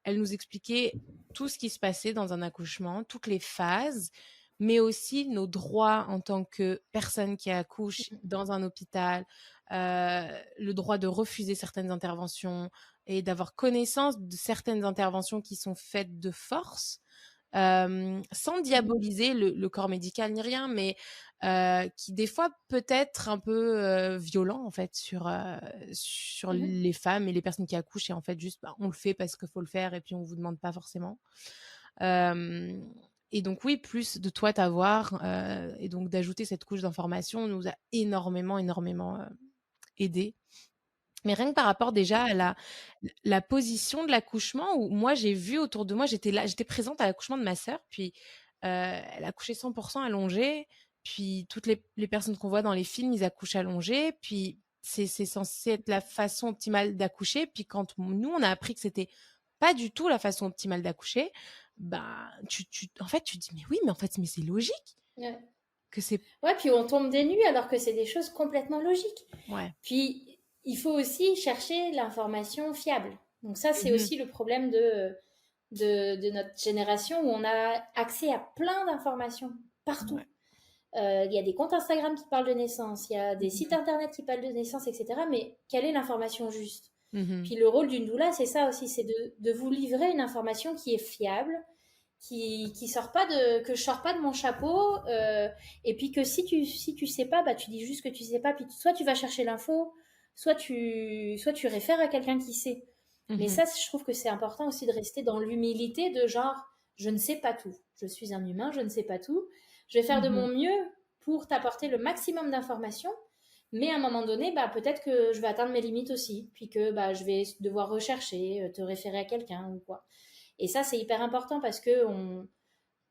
elle nous expliquait tout ce qui se passait dans un accouchement, toutes les phases, mais aussi nos droits en tant que personne qui accouche dans un hôpital, le droit de refuser certaines interventions, et d'avoir connaissance de certaines interventions qui sont faites de force, sans Mmh. diaboliser le corps médical ni rien, mais qui des fois peut être un peu, violent en fait sur Mmh. les femmes et les personnes qui accouchent et en fait juste, bah, on le fait parce qu'il faut le faire et puis on vous demande pas forcément. Hem et donc oui, plus de toi t'avoir, et donc d'ajouter cette couche d'information nous a énormément, énormément, aidés. Mais rien que par rapport déjà à la position de l'accouchement où moi j'ai vu autour de moi, j'étais présente à l'accouchement de ma sœur, puis, elle accouchait 100 allongée, puis toutes les personnes qu'on voit dans les films, ils accouchent allongés, puis c'est censé être la façon optimale d'accoucher, puis quand nous on a appris que c'était pas du tout la façon optimale d'accoucher, bah, tu en fait, tu te dis: «Mais oui, mais en fait, mais c'est logique Ouais. que c'est» Ouais, puis on tombe des nues alors que c'est des choses complètement logiques. ouais. Puis il faut aussi chercher l'information fiable. Donc ça, c'est Mmh. aussi le problème de notre génération où on a accès à plein d'informations partout. Ouais. Il y a des comptes Instagram qui parlent de naissance, il y a des sites Mmh. internet qui parlent de naissance, etc. Mais quelle est l'information juste? Mmh. Puis le rôle d'une doula, c'est ça aussi, c'est de vous livrer une information qui est fiable, qui sort pas que je sors pas de mon chapeau, et puis que si tu sais pas, bah tu dis juste que tu sais pas, puis soit tu vas chercher l'info, soit tu réfères à quelqu'un qui sait. Mais Mmh. ça, je trouve que c'est important aussi de rester dans l'humilité de genre, je ne sais pas tout, je suis un humain, je ne sais pas tout, je vais faire de Mmh. mon mieux pour t'apporter le maximum d'informations, mais à un moment donné, bah, peut-être que je vais atteindre mes limites aussi, puis que bah, je vais devoir rechercher, te référer à quelqu'un ou quoi. Et ça, c'est hyper important parce que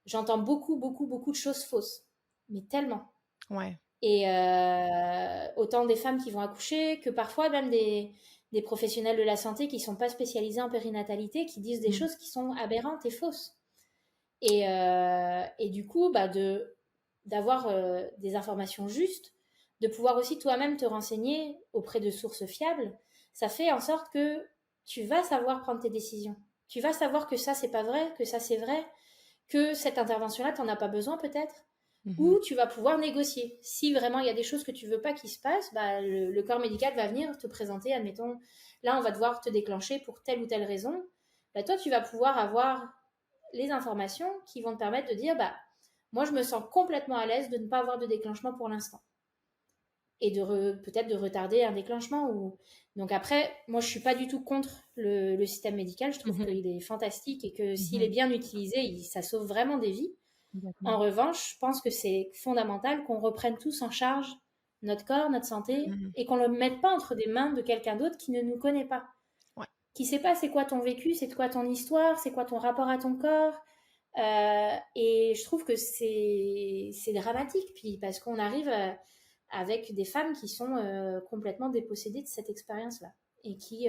j'entends beaucoup, beaucoup, beaucoup de choses fausses, mais tellement. Ouais. Et autant des femmes qui vont accoucher que parfois même des professionnels de la santé qui ne sont pas spécialisés en périnatalité qui disent des Mmh. choses qui sont aberrantes et fausses. Et du coup, bah, d'avoir des informations justes, de pouvoir aussi toi-même te renseigner auprès de sources fiables, ça fait en sorte que tu vas savoir prendre tes décisions. Tu vas savoir que ça, c'est pas vrai, que ça, c'est vrai, que cette intervention-là, tu n'en as pas besoin peut-être, Mmh. ou tu vas pouvoir négocier. Si vraiment il y a des choses que tu veux pas qui se passent, bah, le corps médical va venir te présenter, admettons, là, on va devoir te déclencher pour telle ou telle raison. Bah, toi, tu vas pouvoir avoir les informations qui vont te permettre de dire, bah, moi, je me sens complètement à l'aise de ne pas avoir de déclenchement pour l'instant. Et peut-être de retarder un déclenchement. Donc après, moi, je suis pas du tout contre le système médical. Je trouve Mmh. qu'il est fantastique et que s'il est Mmh. bien utilisé, ça sauve vraiment des vies. En Complètement. revanche, je pense que c'est fondamental qu'on reprenne tous en charge notre corps, notre santé, Mmh. et qu'on ne le mette pas entre des mains de quelqu'un d'autre qui ne nous connaît pas, Ouais. qui sait pas c'est quoi ton vécu, c'est quoi ton histoire, c'est quoi ton rapport à ton corps. Et je trouve que c'est dramatique, puis parce qu'on arrive avec des femmes qui sont complètement dépossédées de cette expérience-là et qui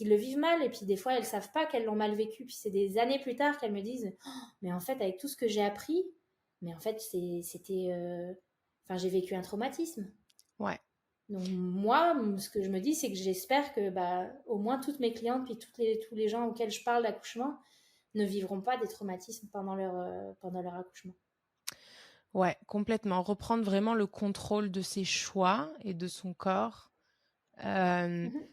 le vivent mal. Et puis des fois, elles savent pas qu'elles l'ont mal vécu. Puis c'est des années plus tard qu'elles me disent, oh, mais en fait, avec tout ce que j'ai appris, mais en fait, c'était, enfin, j'ai vécu un traumatisme. Ouais. Donc moi, ce que je me dis, c'est que j'espère que bah, au moins toutes mes clientes, puis tous les gens auxquels je parle d'accouchement, ne vivront pas des traumatismes pendant leur accouchement. Ouais, complètement. Reprendre vraiment le contrôle de ses choix et de son corps. Hem, Mhm.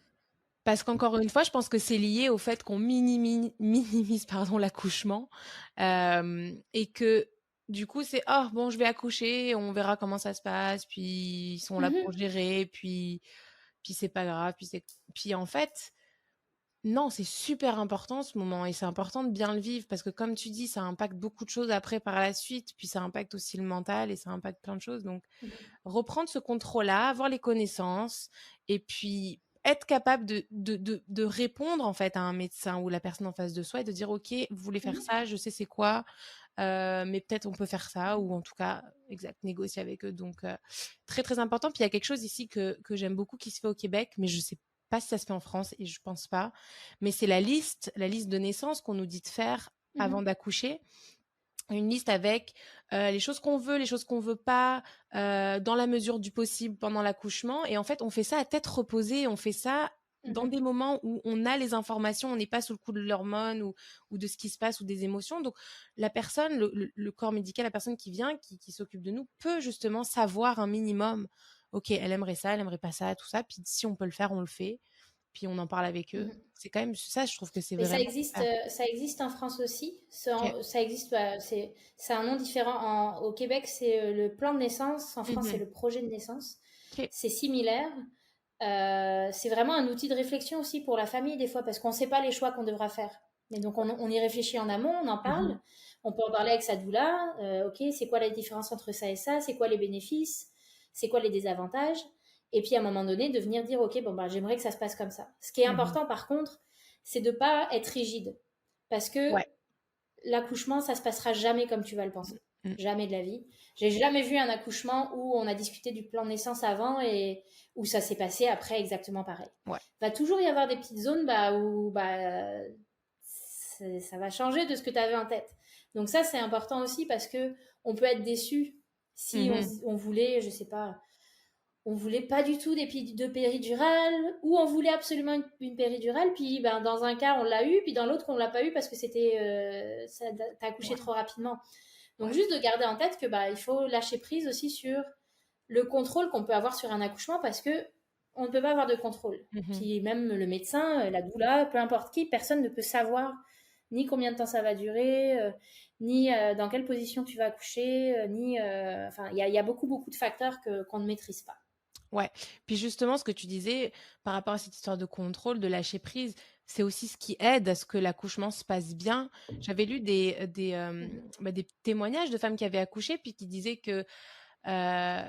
parce qu'encore une fois, je pense que c'est lié au fait qu'on minimise, pardon, l'accouchement, et que du coup, c'est: «Oh bon, je vais accoucher, on verra comment ça se passe, puis ils sont là pour Mhm. gérer, puis c'est pas grave, puis en fait, non, c'est super important ce moment et c'est important de bien le vivre parce que comme tu dis, ça impacte beaucoup de choses après par la suite, puis ça impacte aussi le mental et ça impacte plein de choses. Donc, reprendre ce contrôle-là, avoir les connaissances et puis être capable de répondre en fait à un médecin ou la personne en face de soi et de dire, OK, vous voulez faire Mhm. ça, je sais c'est quoi, mais peut-être on peut faire ça ou en tout cas, exact, négocier avec eux. Donc, très, très important. Puis il y a quelque chose ici que j'aime beaucoup qui se fait au Québec, mais je sais pas si ça se fait en France et je pense pas. Mais c'est la liste de naissance qu'on nous dit de faire avant Mhm. d'accoucher. Une liste avec les choses qu'on veut, les choses qu'on veut pas, dans la mesure du possible pendant l'accouchement. Et en fait, on fait ça à tête reposée. On fait ça dans Mhm. des moments où on a les informations, on n'est pas sous le coup de l'hormone ou de ce qui se passe ou des émotions. Donc, la personne, le corps médical, la personne qui vient, qui s'occupe de nous, peut justement savoir un minimum. Ok, elle aimerait ça, elle aimerait pas ça, tout ça. Puis si on peut le faire, on le fait. puis on en parle avec eux. Mhm. C'est quand même ça, je trouve que c'est Mais vraiment super. ça existe en France aussi. OK. Ça existe, c'est un nom différent. Au Québec, c'est le plan de naissance. En France, c'est Mmh. le projet de naissance. OK. C'est similaire. C'est vraiment un outil de réflexion aussi pour la famille des fois parce qu'on ne sait pas les choix qu'on devra faire. Mais donc on y réfléchit en amont, on en Mmh. parle, on peut en parler avec sa doula. Ok, c'est quoi la différence entre ça et ça? C'est quoi les bénéfices? C'est quoi les désavantages? Et puis à un moment donné, de venir dire ok, bon bah j'aimerais que ça se passe comme ça. Ce qui est Mmh. important par contre, c'est de pas être rigide parce que Ouais. l'accouchement, ça se passera jamais comme tu vas le penser. Mmh. Jamais de la vie. J'ai jamais vu un accouchement où on a discuté du plan de naissance avant et où ça s'est passé après exactement pareil. Ouais. Va toujours y avoir des petites zones où ça va changer de ce que tu avais en tête. Donc ça, c'est important aussi parce que on peut être déçu si Mmh. on voulait, je sais pas, on voulait pas du tout de péridurale ou on voulait absolument une péridurale, puis ben, dans un cas on l'a eu, puis dans l'autre on l'a pas eu parce que t'as accouché Ouais. trop rapidement. Donc Ouais. juste de garder en tête que bah, il faut lâcher prise aussi sur le contrôle qu'on peut avoir sur un accouchement parce que on ne peut pas avoir de contrôle. Mmh. Puis même le médecin, la doula, peu importe qui, personne ne peut savoir ni combien de temps ça va durer, ni dans quelle position tu vas accoucher, enfin il y a beaucoup de facteurs qu'on ne maîtrise pas. Ouais. Puis justement, ce que tu disais par rapport à cette histoire de contrôle, de lâcher prise, c'est aussi ce qui aide à ce que l'accouchement se passe bien. J'avais lu Mhm. des témoignages de femmes qui avaient accouché puis qui disaient euh,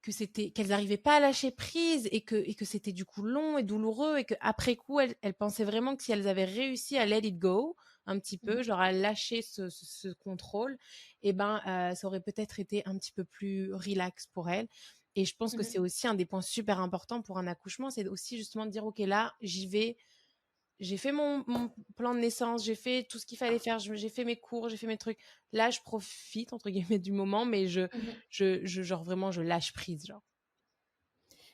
que c'était qu'elles n'arrivaient pas à lâcher prise et que c'était du coup long et douloureux et qu'après coup elles pensaient vraiment que si elles avaient réussi à let it go un petit peu, Mhm. genre à lâcher ce contrôle, et ben ça aurait peut-être été un petit peu plus relax pour elles. Et je pense que c'est Mhm. aussi un des points super importants pour un accouchement, c'est aussi justement de dire ok là j'y vais, j'ai fait mon plan de naissance, j'ai fait tout ce qu'il fallait faire, j'ai fait mes cours, j'ai fait mes trucs. Là, je profite, entre guillemets, du moment, mais Mhm. genre vraiment, je lâche prise, genre.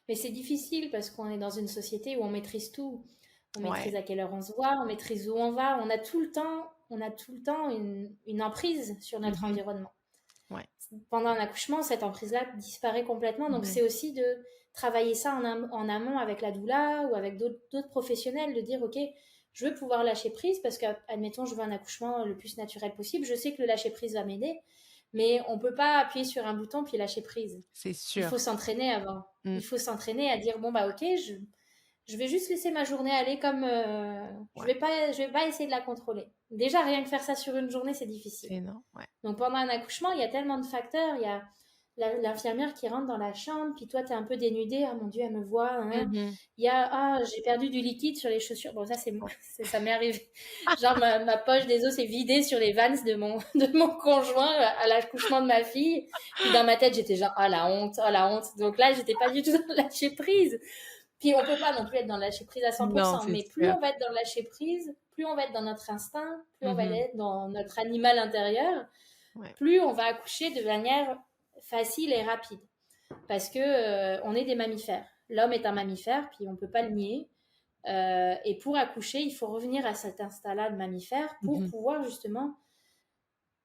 Mais c'est difficile parce qu'on est dans une société où on maîtrise tout. On Ouais. maîtrise à quelle heure on se voit, on maîtrise où on va. On a tout le temps une emprise sur notre Mhm. environnement. Ouais. Pendant un accouchement, cette emprise-là disparaît complètement. Donc Mhm. c'est aussi de travailler ça en amont avec la doula ou avec d'autres professionnels, de dire, OK, je veux pouvoir lâcher prise parce qu'admettons, je veux un accouchement le plus naturel possible. Je sais que le lâcher prise va m'aider, mais on ne peut pas appuyer sur un bouton puis lâcher prise. C'est Il faut sûr. s'entraîner avant. Mm. Il faut s'entraîner à dire, bon, bah OK, je vais juste laisser ma journée aller comme Ouais. je vais pas essayer de la contrôler. Déjà rien que faire ça sur une journée, c'est difficile. C'est énorme. Ouais. Donc pendant un accouchement, il y a tellement de facteurs, il y a l'infirmière qui rentre dans la chambre, puis toi tu es un peu dénudée, ah mon dieu, elle me voit, hein. Mhm. Il y a ah, j'ai perdu du liquide sur les chaussures. Bon ça Ouais. ça m'est arrivé. Genre ma poche des os s'est vidée sur les Vans de mon conjoint à l'accouchement de ma fille. Puis dans ma tête, j'étais genre ah la honte, oh la honte. Donc là, j'étais pas du tout dans le lâcher prise. Puis on peut pas non plus être dans le lâcher prise à Non, 100%, c'est mais plus sûr. on va être dans le lâcher prise, plus on va être dans notre instinct, plus on va Mhm. être dans notre animal intérieur, Ouais. plus on va accoucher de manière facile et rapide. Parce que on est des mammifères. L'homme est un mammifère, puis on peut pas le nier. Et pour accoucher, il faut revenir à cet instinct-là de mammifère pour Mhm. pouvoir justement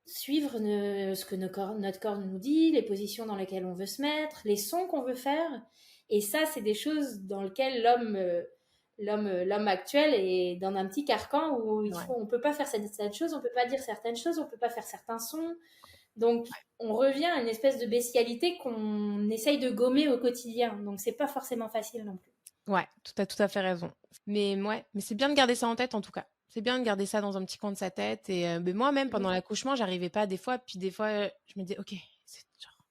suivre ce que notre corps nous dit, les positions dans lesquelles on veut se mettre, les sons qu'on veut faire. Et ça, c'est des choses dans lesquelles l'homme actuel est dans un petit carcan où Ouais. on peut pas faire cette chose, on peut pas dire certaines choses, on peut pas faire certains sons. Donc, on revient à une espèce de bestialité qu'on essaye de gommer au quotidien. Donc, c'est pas forcément facile non plus. Ouais, tout à fait raison. Mais ouais, mais c'est bien de garder ça en tête en tout cas. C'est bien de garder ça dans un petit coin de sa tête. Et mais moi-même, pendant Mhm. l'accouchement, j'arrivais pas des fois. Puis des fois, je me disais, ok, c'est genre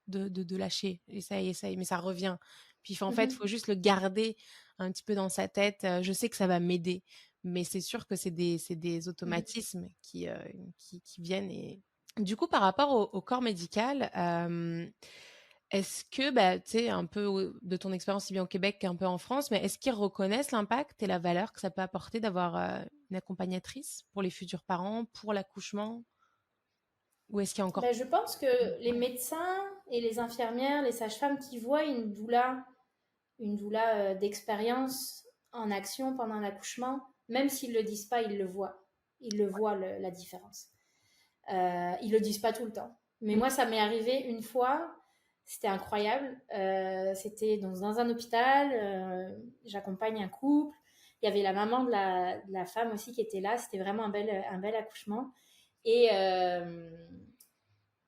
de lâcher. Essaye, essaye. Mais ça revient. Puis en fait, il faut Mhm. juste le garder un petit peu dans sa tête. Je sais que ça va m'aider. Mais c'est sûr que c'est des Mhm. automatismes qui viennent. Et du coup, par rapport au corps médical, est-ce que, bah, tu sais, un peu de ton expérience, si bien au Québec qu'un peu en France, mais est-ce qu'ils reconnaissent l'impact et la valeur que ça peut apporter d'avoir une accompagnatrice pour les futurs parents, pour l'accouchement? Ou est-ce qu'il y a encore... Ben, je pense que les médecins et les infirmières, les sages-femmes qui voient une doula d'expérience en action pendant l'accouchement, même s'ils le disent pas, ils le voient. Ils le voient, la différence. Ils le disent pas tout le temps. Mais Mm. moi, ça m'est arrivé une fois. C'était incroyable. C'était dans un hôpital. J'accompagne un couple. Il y avait la maman de la femme aussi qui était là. C'était vraiment un bel accouchement. Et, euh,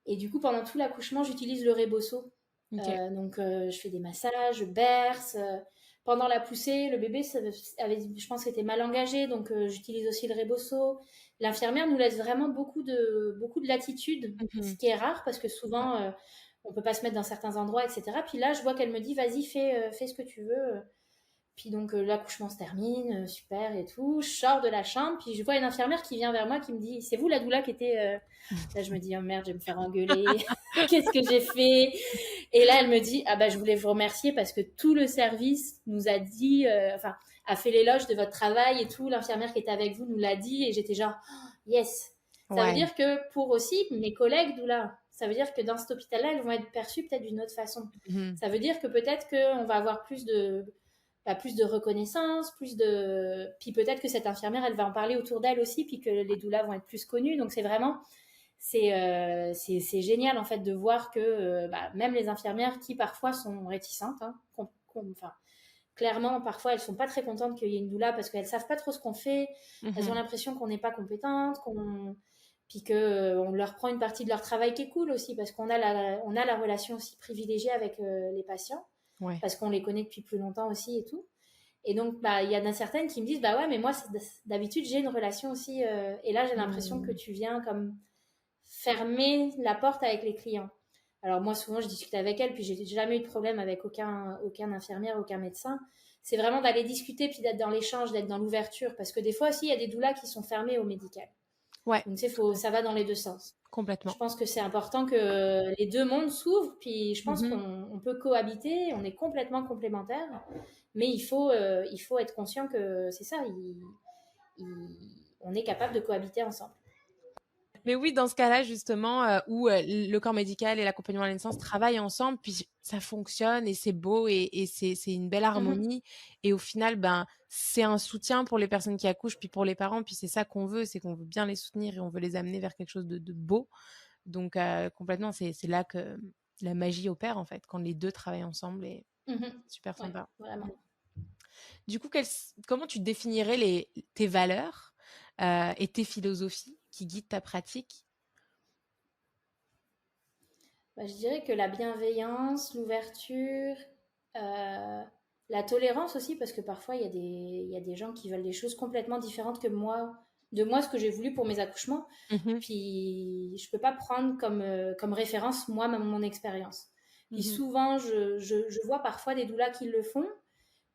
et du coup, pendant tout l'accouchement, j'utilise le rebosso. Ok. Donc, je fais des massages, je berce. Pendant la poussée, le bébé, je pense, était mal engagé. Donc, j'utilise aussi le rebosso. L'infirmière nous laisse vraiment beaucoup de latitude, ce Mhm. qui est rare parce que Ouais. souvent, on peut pas se mettre dans certains endroits, etc. Puis là, je vois qu'elle me dit, vas-y, fais ce que tu veux. Puis donc l'accouchement se termine, super et tout. Je sors de la chambre, puis je vois une infirmière qui vient vers moi qui me dit, c'est vous la doula qui était... Là, je me dis, oh merde, je vais me faire engueuler. Qu'est-ce que j'ai fait? Et là, elle me dit, ah bah je voulais vous remercier parce que tout le service nous a dit, enfin, a fait l'éloge de votre travail et tout. L'infirmière qui était avec vous nous l'a dit et j'étais genre, oh, yes. Ça veut Ouais. dire que pour aussi mes collègues doula, ça veut dire que dans cet hôpital-là, elles vont être perçues peut-être d'une autre façon. Mhm. Ça veut dire que peut-être qu'on va avoir plus de reconnaissance, puis peut-être que cette infirmière, elle va en parler autour d'elle aussi, puis que les doulas vont être plus connues. Donc c'est vraiment, c'est génial en fait de voir que même les infirmières qui parfois sont réticentes, hein, enfin, clairement parfois elles sont pas très contentes qu'il y ait une doula parce qu'elles savent pas trop ce qu'on fait, elles ont Mhm. l'impression qu'on n'est pas compétente, puis que on leur prend une partie de leur travail qui est cool aussi parce on a la relation aussi privilégiée avec les patients Ouais. parce qu'on les connaît depuis plus longtemps aussi et tout. Et donc, bah, il y en a certaines qui me disent, bah ouais, mais moi, d'habitude, j'ai une relation aussi. Et là, j'ai l'impression que Mhm. tu viens comme fermer la porte avec les clients. Alors moi, souvent, je discute avec elles, puis j'ai jamais eu de problème avec aucun infirmière, aucun médecin. C'est vraiment d'aller discuter, puis d'être dans l'échange, d'être dans l'ouverture. Parce que des fois aussi, il y a des doulas qui sont fermées au médical. Ouais. Donc, tu sais, ça va dans les deux sens. Je Complètement. pense que c'est important que les deux mondes s'ouvrent, puis je pense Mhm. qu'on peut cohabiter, on est complètement complémentaires, mais il faut être conscient que c'est ça, on est capable de cohabiter ensemble. Mais oui, dans ce cas-là, justement, où le corps médical et l'accompagnement à la naissance travaillent ensemble, puis ça fonctionne et c'est beau et c'est une belle Mhm, harmonie. Et au final, ben, c'est un soutien pour les personnes qui accouchent, puis pour les parents, puis c'est ça qu'on veut, c'est qu'on veut bien les soutenir et on veut les amener vers quelque chose de beau. Donc, complètement, c'est là que la magie opère, en fait, quand les deux travaillent ensemble et mhm. super Ouais, sympa. vraiment. Du coup, comment tu définirais tes valeurs et tes philosophies qui guident ta pratique? Bah, je dirais que la bienveillance, l'ouverture, euh, la tolérance aussi, parce que parfois il y a des gens qui veulent des choses complètement différentes que moi, de moi, ce que j'ai voulu pour mes accouchements. Mhm, Puis je peux pas prendre comme référence moi mon expérience. Puis mhm. souvent je vois parfois des doulas qui le font.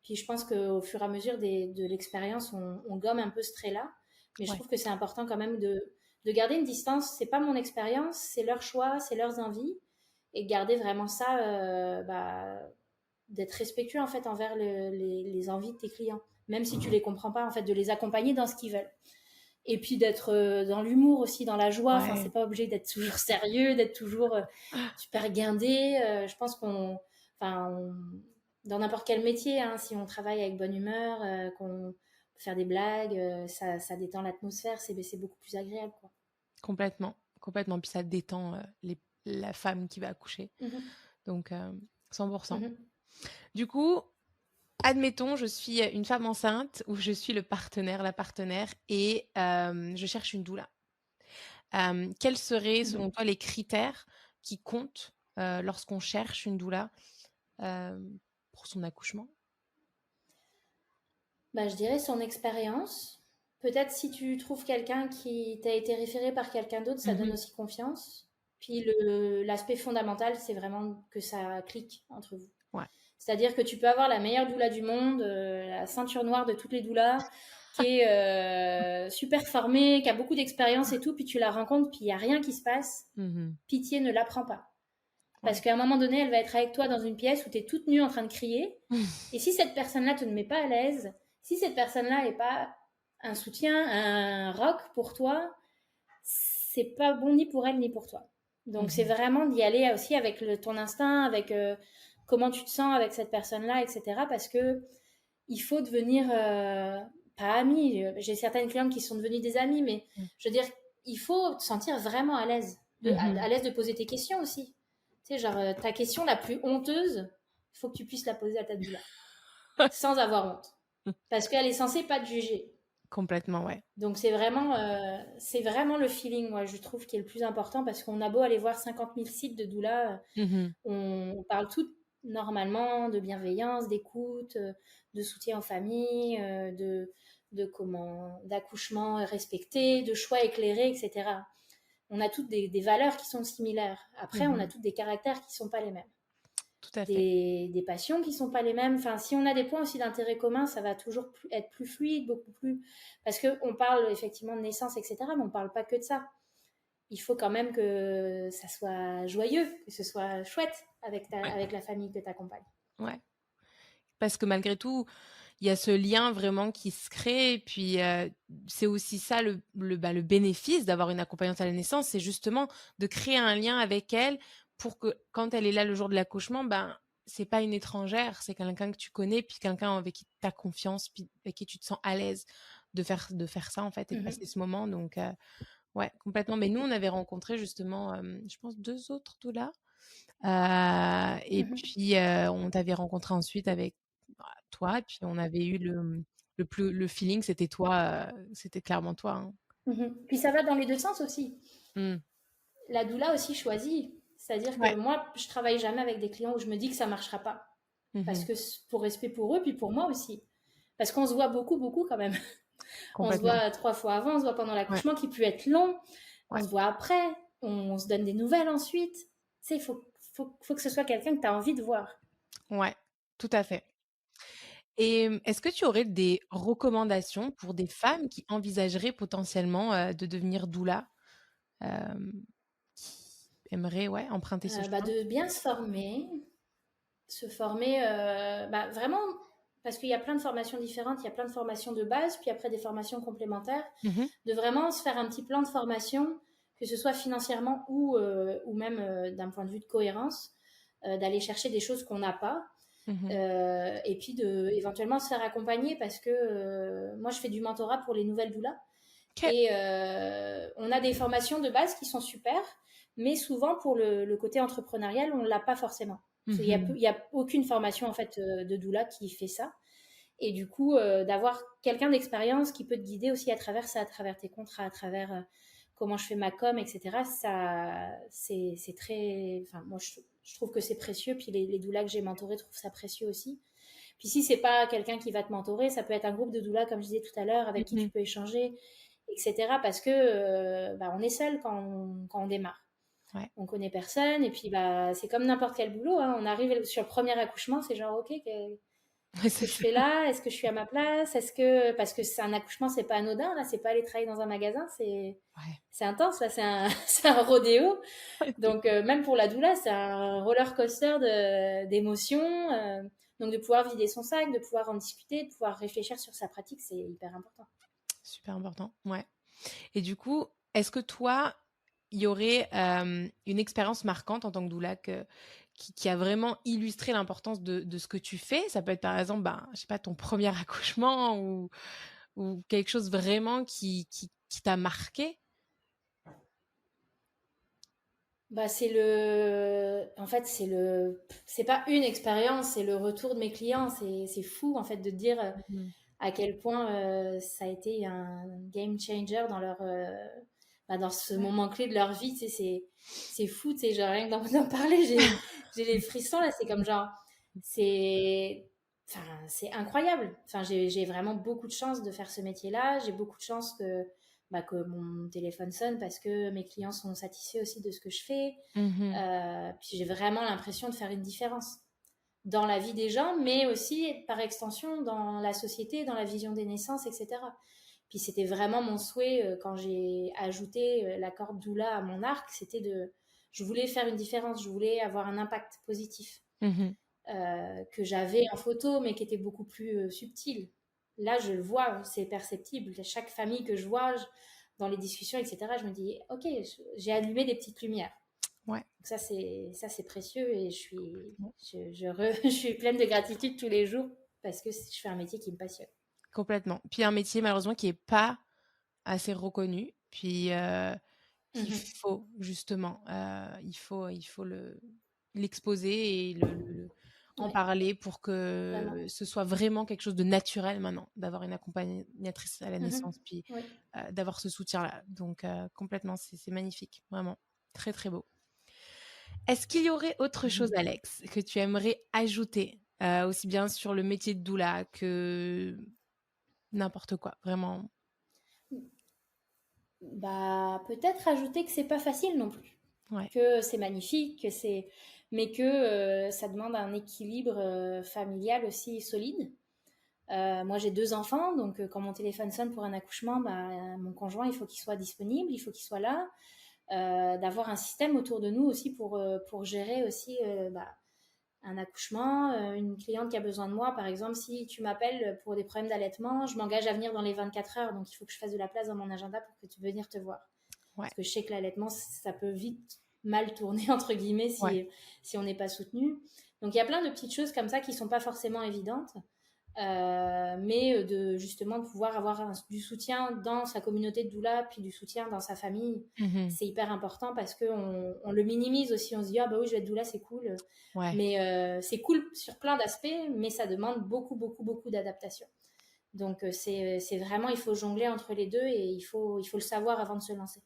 Puis je pense qu'au fur et à mesure de l'expérience, on gomme un peu ce trait-là. Mais je Ouais. trouve que c'est important quand même de garder une distance. C'est pas mon expérience, c'est leur choix, c'est leurs envies. Et de garder vraiment ça, d'être respectueux en fait envers les envies de tes clients. Même si tu les comprends pas, en fait, de les accompagner dans ce qu'ils veulent. Et puis d'être dans l'humour aussi, dans la joie. Enfin, c'est Ouais. pas obligé d'être toujours sérieux, d'être toujours super guindé. Je pense enfin, dans n'importe quel métier, hein, si on travaille avec bonne humeur, qu'on peut faire des blagues, ça détend l'atmosphère, c'est beaucoup plus agréable, quoi. Complètement, complètement. Puis ça détend la femme qui va accoucher. Mhm, Donc, 100%. mhm, Du coup, admettons, je suis une femme enceinte ou je suis le partenaire, la partenaire, et je cherche une doula. Quels seraient, selon mhm. toi, les critères qui comptent lorsqu'on cherche une doula euh, pour son accouchement? Bah, je dirais son expérience. Peut-être si tu trouves quelqu'un qui t'a été référé par quelqu'un d'autre, ça donne Mhm. aussi confiance. Puis l'aspect fondamental, c'est vraiment que ça clique entre vous. Ouais. C'est-à-dire que tu peux avoir la meilleure doula du monde, la ceinture noire de toutes les doulas, qui est super formée, qui a beaucoup d'expérience et tout, puis tu la rencontres, puis il n'y a rien qui se passe. Mhm. Pitié, ne la prends pas. Parce Ouais. qu'à un moment donné, elle va être avec toi dans une pièce où tu es toute nue en train de crier. Et si cette personne-là te ne met pas à l'aise, si cette personne-là n'est pas un soutien, un rock pour toi, c'est pas bon ni pour elle ni pour toi. Donc c'est Mhm. vraiment d'y aller aussi avec ton instinct, avec comment tu te sens avec cette personne-là, etc. Parce que il faut devenir pas amis. J'ai certaines clientes qui sont devenues des amies, mais je veux dire, il faut te sentir vraiment à l'aise, à Mhm. l'aise de poser tes questions aussi. sais, genre, ta question la plus honteuse, il faut que tu puisses la poser à ta doula, sans avoir honte. Parce qu'elle est censée pas te juger. Complètement, ouais. Donc c'est vraiment le feeling, moi, je trouve, qui est le plus important, parce qu'on a beau aller voir 50 000 sites de doula, Mmh. on parle tout normalement de bienveillance, d'écoute, de soutien aux familles, d'accouchement respecté, de choix éclairés, etc. On a toutes des valeurs qui sont similaires. Après, on a Mmh. toutes des caractères qui sont pas les mêmes. Tout à fait. Des passions qui sont pas les mêmes. Enfin, si on a des points aussi d'intérêt commun, ça va toujours être plus fluide, beaucoup plus. Parce qu'on parle effectivement de naissance, etc., mais on parle pas que de ça. Il faut quand même que ça soit joyeux, que ce soit chouette Ouais, avec la famille que tu accompagnes. ouais. Parce que malgré tout, il y a ce lien vraiment qui se crée et puis, c'est aussi ça le bénéfice d'avoir une accompagnante à la naissance, c'est justement de créer un lien avec elle pour que quand elle est là le jour de l'accouchement, ben, c'est pas une étrangère, c'est quelqu'un que tu connais, puis quelqu'un avec qui tu as confiance, puis avec qui tu te sens à l'aise de faire ça, en fait, et de Mhm. passer ce moment donc ouais, complètement. Mais nous, on avait rencontré justement, je pense 2 autres doulas, et Mhm. puis, on t'avait rencontré ensuite avec, bah, toi et puis on avait eu le feeling, c'était toi, c'était clairement toi, hein. Mhm. Puis ça va dans les deux sens aussi. Mmh. La doula aussi choisit. C'est-à-dire que Ouais. moi, je travaille jamais avec des clients où je me dis que ça marchera pas. Parce Mmh. que pour respect pour eux, puis pour moi aussi. Parce qu'on se voit beaucoup, beaucoup quand même. On se Complètement. voit 3 fois avant, on se voit pendant Ouais, l'accouchement qui peut être long, on ouais, se voit après, on se donne des nouvelles ensuite. Tu sais, faut que ce soit quelqu'un que tu as envie de voir. ouais, tout à fait. Et est-ce que tu aurais des recommandations pour des femmes qui envisageraient potentiellement, de devenir doula, hem, qui aimeraient, ouais, emprunter ce chemin? De bien se former vraiment, parce qu'il y a plein de formations différentes, il y a plein de formations de base, puis après des formations complémentaires, Mmh. de vraiment se faire un petit plan de formation, que ce soit financièrement ou même d'un point de vue de cohérence, d'aller chercher des choses qu'on n'a pas. Mmh. Et puis éventuellement se faire accompagner, parce que moi je fais du mentorat pour les nouvelles doulas, OK. et on a des formations de base qui sont super, mais souvent pour le côté entrepreneurial on l'a pas forcément. Mmh. Il y a aucune formation en fait de doula qui fait ça, et du coup d'avoir quelqu'un d'expérience qui peut te guider aussi à travers ça, à travers tes contrats, à travers comment je fais ma com, etc. Ça, c'est très, enfin moi je trouve que c'est précieux. Puis les doulas que j'ai mentorés trouvent ça précieux aussi. Puis si c'est pas quelqu'un qui va te mentorer, ça peut être un groupe de doulas, comme je disais tout à l'heure, avec qui tu Mmh. peux échanger, etc. Parce que on est seul quand on démarre. Ouais. On connaît personne, et puis c'est comme n'importe quel boulot, hein. On arrive sur le premier accouchement, c'est genre ok, Ouais, qu'est-ce c'est que je ça. fais là? Est-ce que je suis à ma place? Est-ce que parce que c'est un accouchement, c'est pas anodin là, c'est pas aller travailler dans un magasin, Ouais. c'est intense là, c'est un rodéo. Ouais, c'est Donc clair. même pour la doula, c'est un roller coaster d'émotions. Donc de pouvoir vider son sac, de pouvoir en discuter, de pouvoir réfléchir sur sa pratique, c'est hyper important. Super important, ouais. Et du coup, est-ce que toi, il y aurait, une expérience marquante en tant que doula qui a vraiment illustré l'importance de ce que tu fais? Ça peut être par exemple, ben, je sais pas, ton premier accouchement ou quelque chose vraiment qui t'a marqué? En fait, c'est pas une expérience, c'est le retour de mes clients. C'est fou, en fait, de dire Mmh. à quel point ça a été un game changer dans dans ce Ouais. moment clé de leur vie. Tu sais, c'est fou, tu sais, genre, rien que d'en parler, j'ai les frissons, là. C'est comme genre, c'est, c'est incroyable. Enfin, j'ai vraiment beaucoup de chance de faire ce métier-là. J'ai beaucoup de chance que mon téléphone sonne, parce que mes clients sont satisfaits aussi de ce que je fais. Mmh. Puis j'ai vraiment l'impression de faire une différence dans la vie des gens, mais aussi par extension dans la société, dans la vision des naissances, etc. Puis c'était vraiment mon souhait quand j'ai ajouté la corde doula à mon arc, je voulais faire une différence, je voulais avoir un impact positif Mmh. que j'avais en photo, mais qui était beaucoup plus subtil. Là, je le vois, c'est perceptible. Chaque famille que je vois, dans les discussions, etc., je me dis, ok, j'ai allumé des petites lumières. Ouais, Donc ça c'est précieux, et complètement. je suis pleine de gratitude tous les jours, parce que je fais un métier qui me passionne. Complètement. Puis un métier malheureusement qui est pas assez reconnu, puis, qu'il Mhm. faut justement, il faut le l'exposer et en Ouais, parler pour vraiment. que ce soit vraiment quelque chose de naturel maintenant, d'avoir une accompagnatrice à la Mhm. naissance, puis Oui. d'avoir ce soutien-là. Donc, complètement, c'est magnifique, vraiment. Très, très beau. Est-ce qu'il y aurait autre chose, Alex, que tu aimerais ajouter, aussi bien sur le métier de doula que n'importe quoi, vraiment? Bah, peut-être ajouter que c'est pas facile non plus, Ouais. que c'est magnifique, mais que ça demande un équilibre familial aussi solide. Moi, j'ai 2 enfants, donc quand mon téléphone sonne pour un accouchement, bah, mon conjoint, il faut qu'il soit disponible, il faut qu'il soit là. D'avoir un système autour de nous aussi pour gérer aussi bah, un accouchement, une cliente qui a besoin de moi, par exemple, si tu m'appelles pour des problèmes d'allaitement, je m'engage à venir dans les 24 heures, donc il faut que je fasse de la place dans mon agenda pour que tu veuilles venir te voir. Ouais, Parce que je sais que l'allaitement, ça peut vite mal tourner, entre guillemets, ouais. si on n'est pas soutenu. Donc il y a plein de petites choses comme ça qui ne sont pas forcément évidentes. Mais justement de pouvoir avoir du soutien dans sa communauté de doula, puis du soutien dans sa famille, Mmh. c'est hyper important parce qu'on le minimise aussi. On se dit, ah bah oui, je vais être doula, c'est cool. Ouais. Mais c'est cool sur plein d'aspects, mais ça demande beaucoup, beaucoup, beaucoup d'adaptation. Donc c'est vraiment, il faut jongler entre les deux et il faut le savoir avant de se lancer.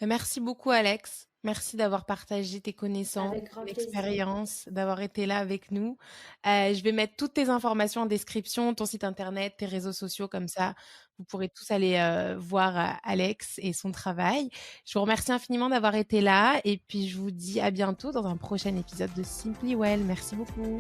Merci beaucoup, Alex. Merci d'avoir partagé tes connaissances, Avec grand ton plaisir. expérience, d'avoir été là avec nous. Je vais mettre toutes tes informations en description, ton site internet, tes réseaux sociaux, comme ça, vous pourrez tous aller voir Alex et son travail. Je vous remercie infiniment d'avoir été là et puis je vous dis à bientôt dans un prochain épisode de Simply Well. Merci beaucoup.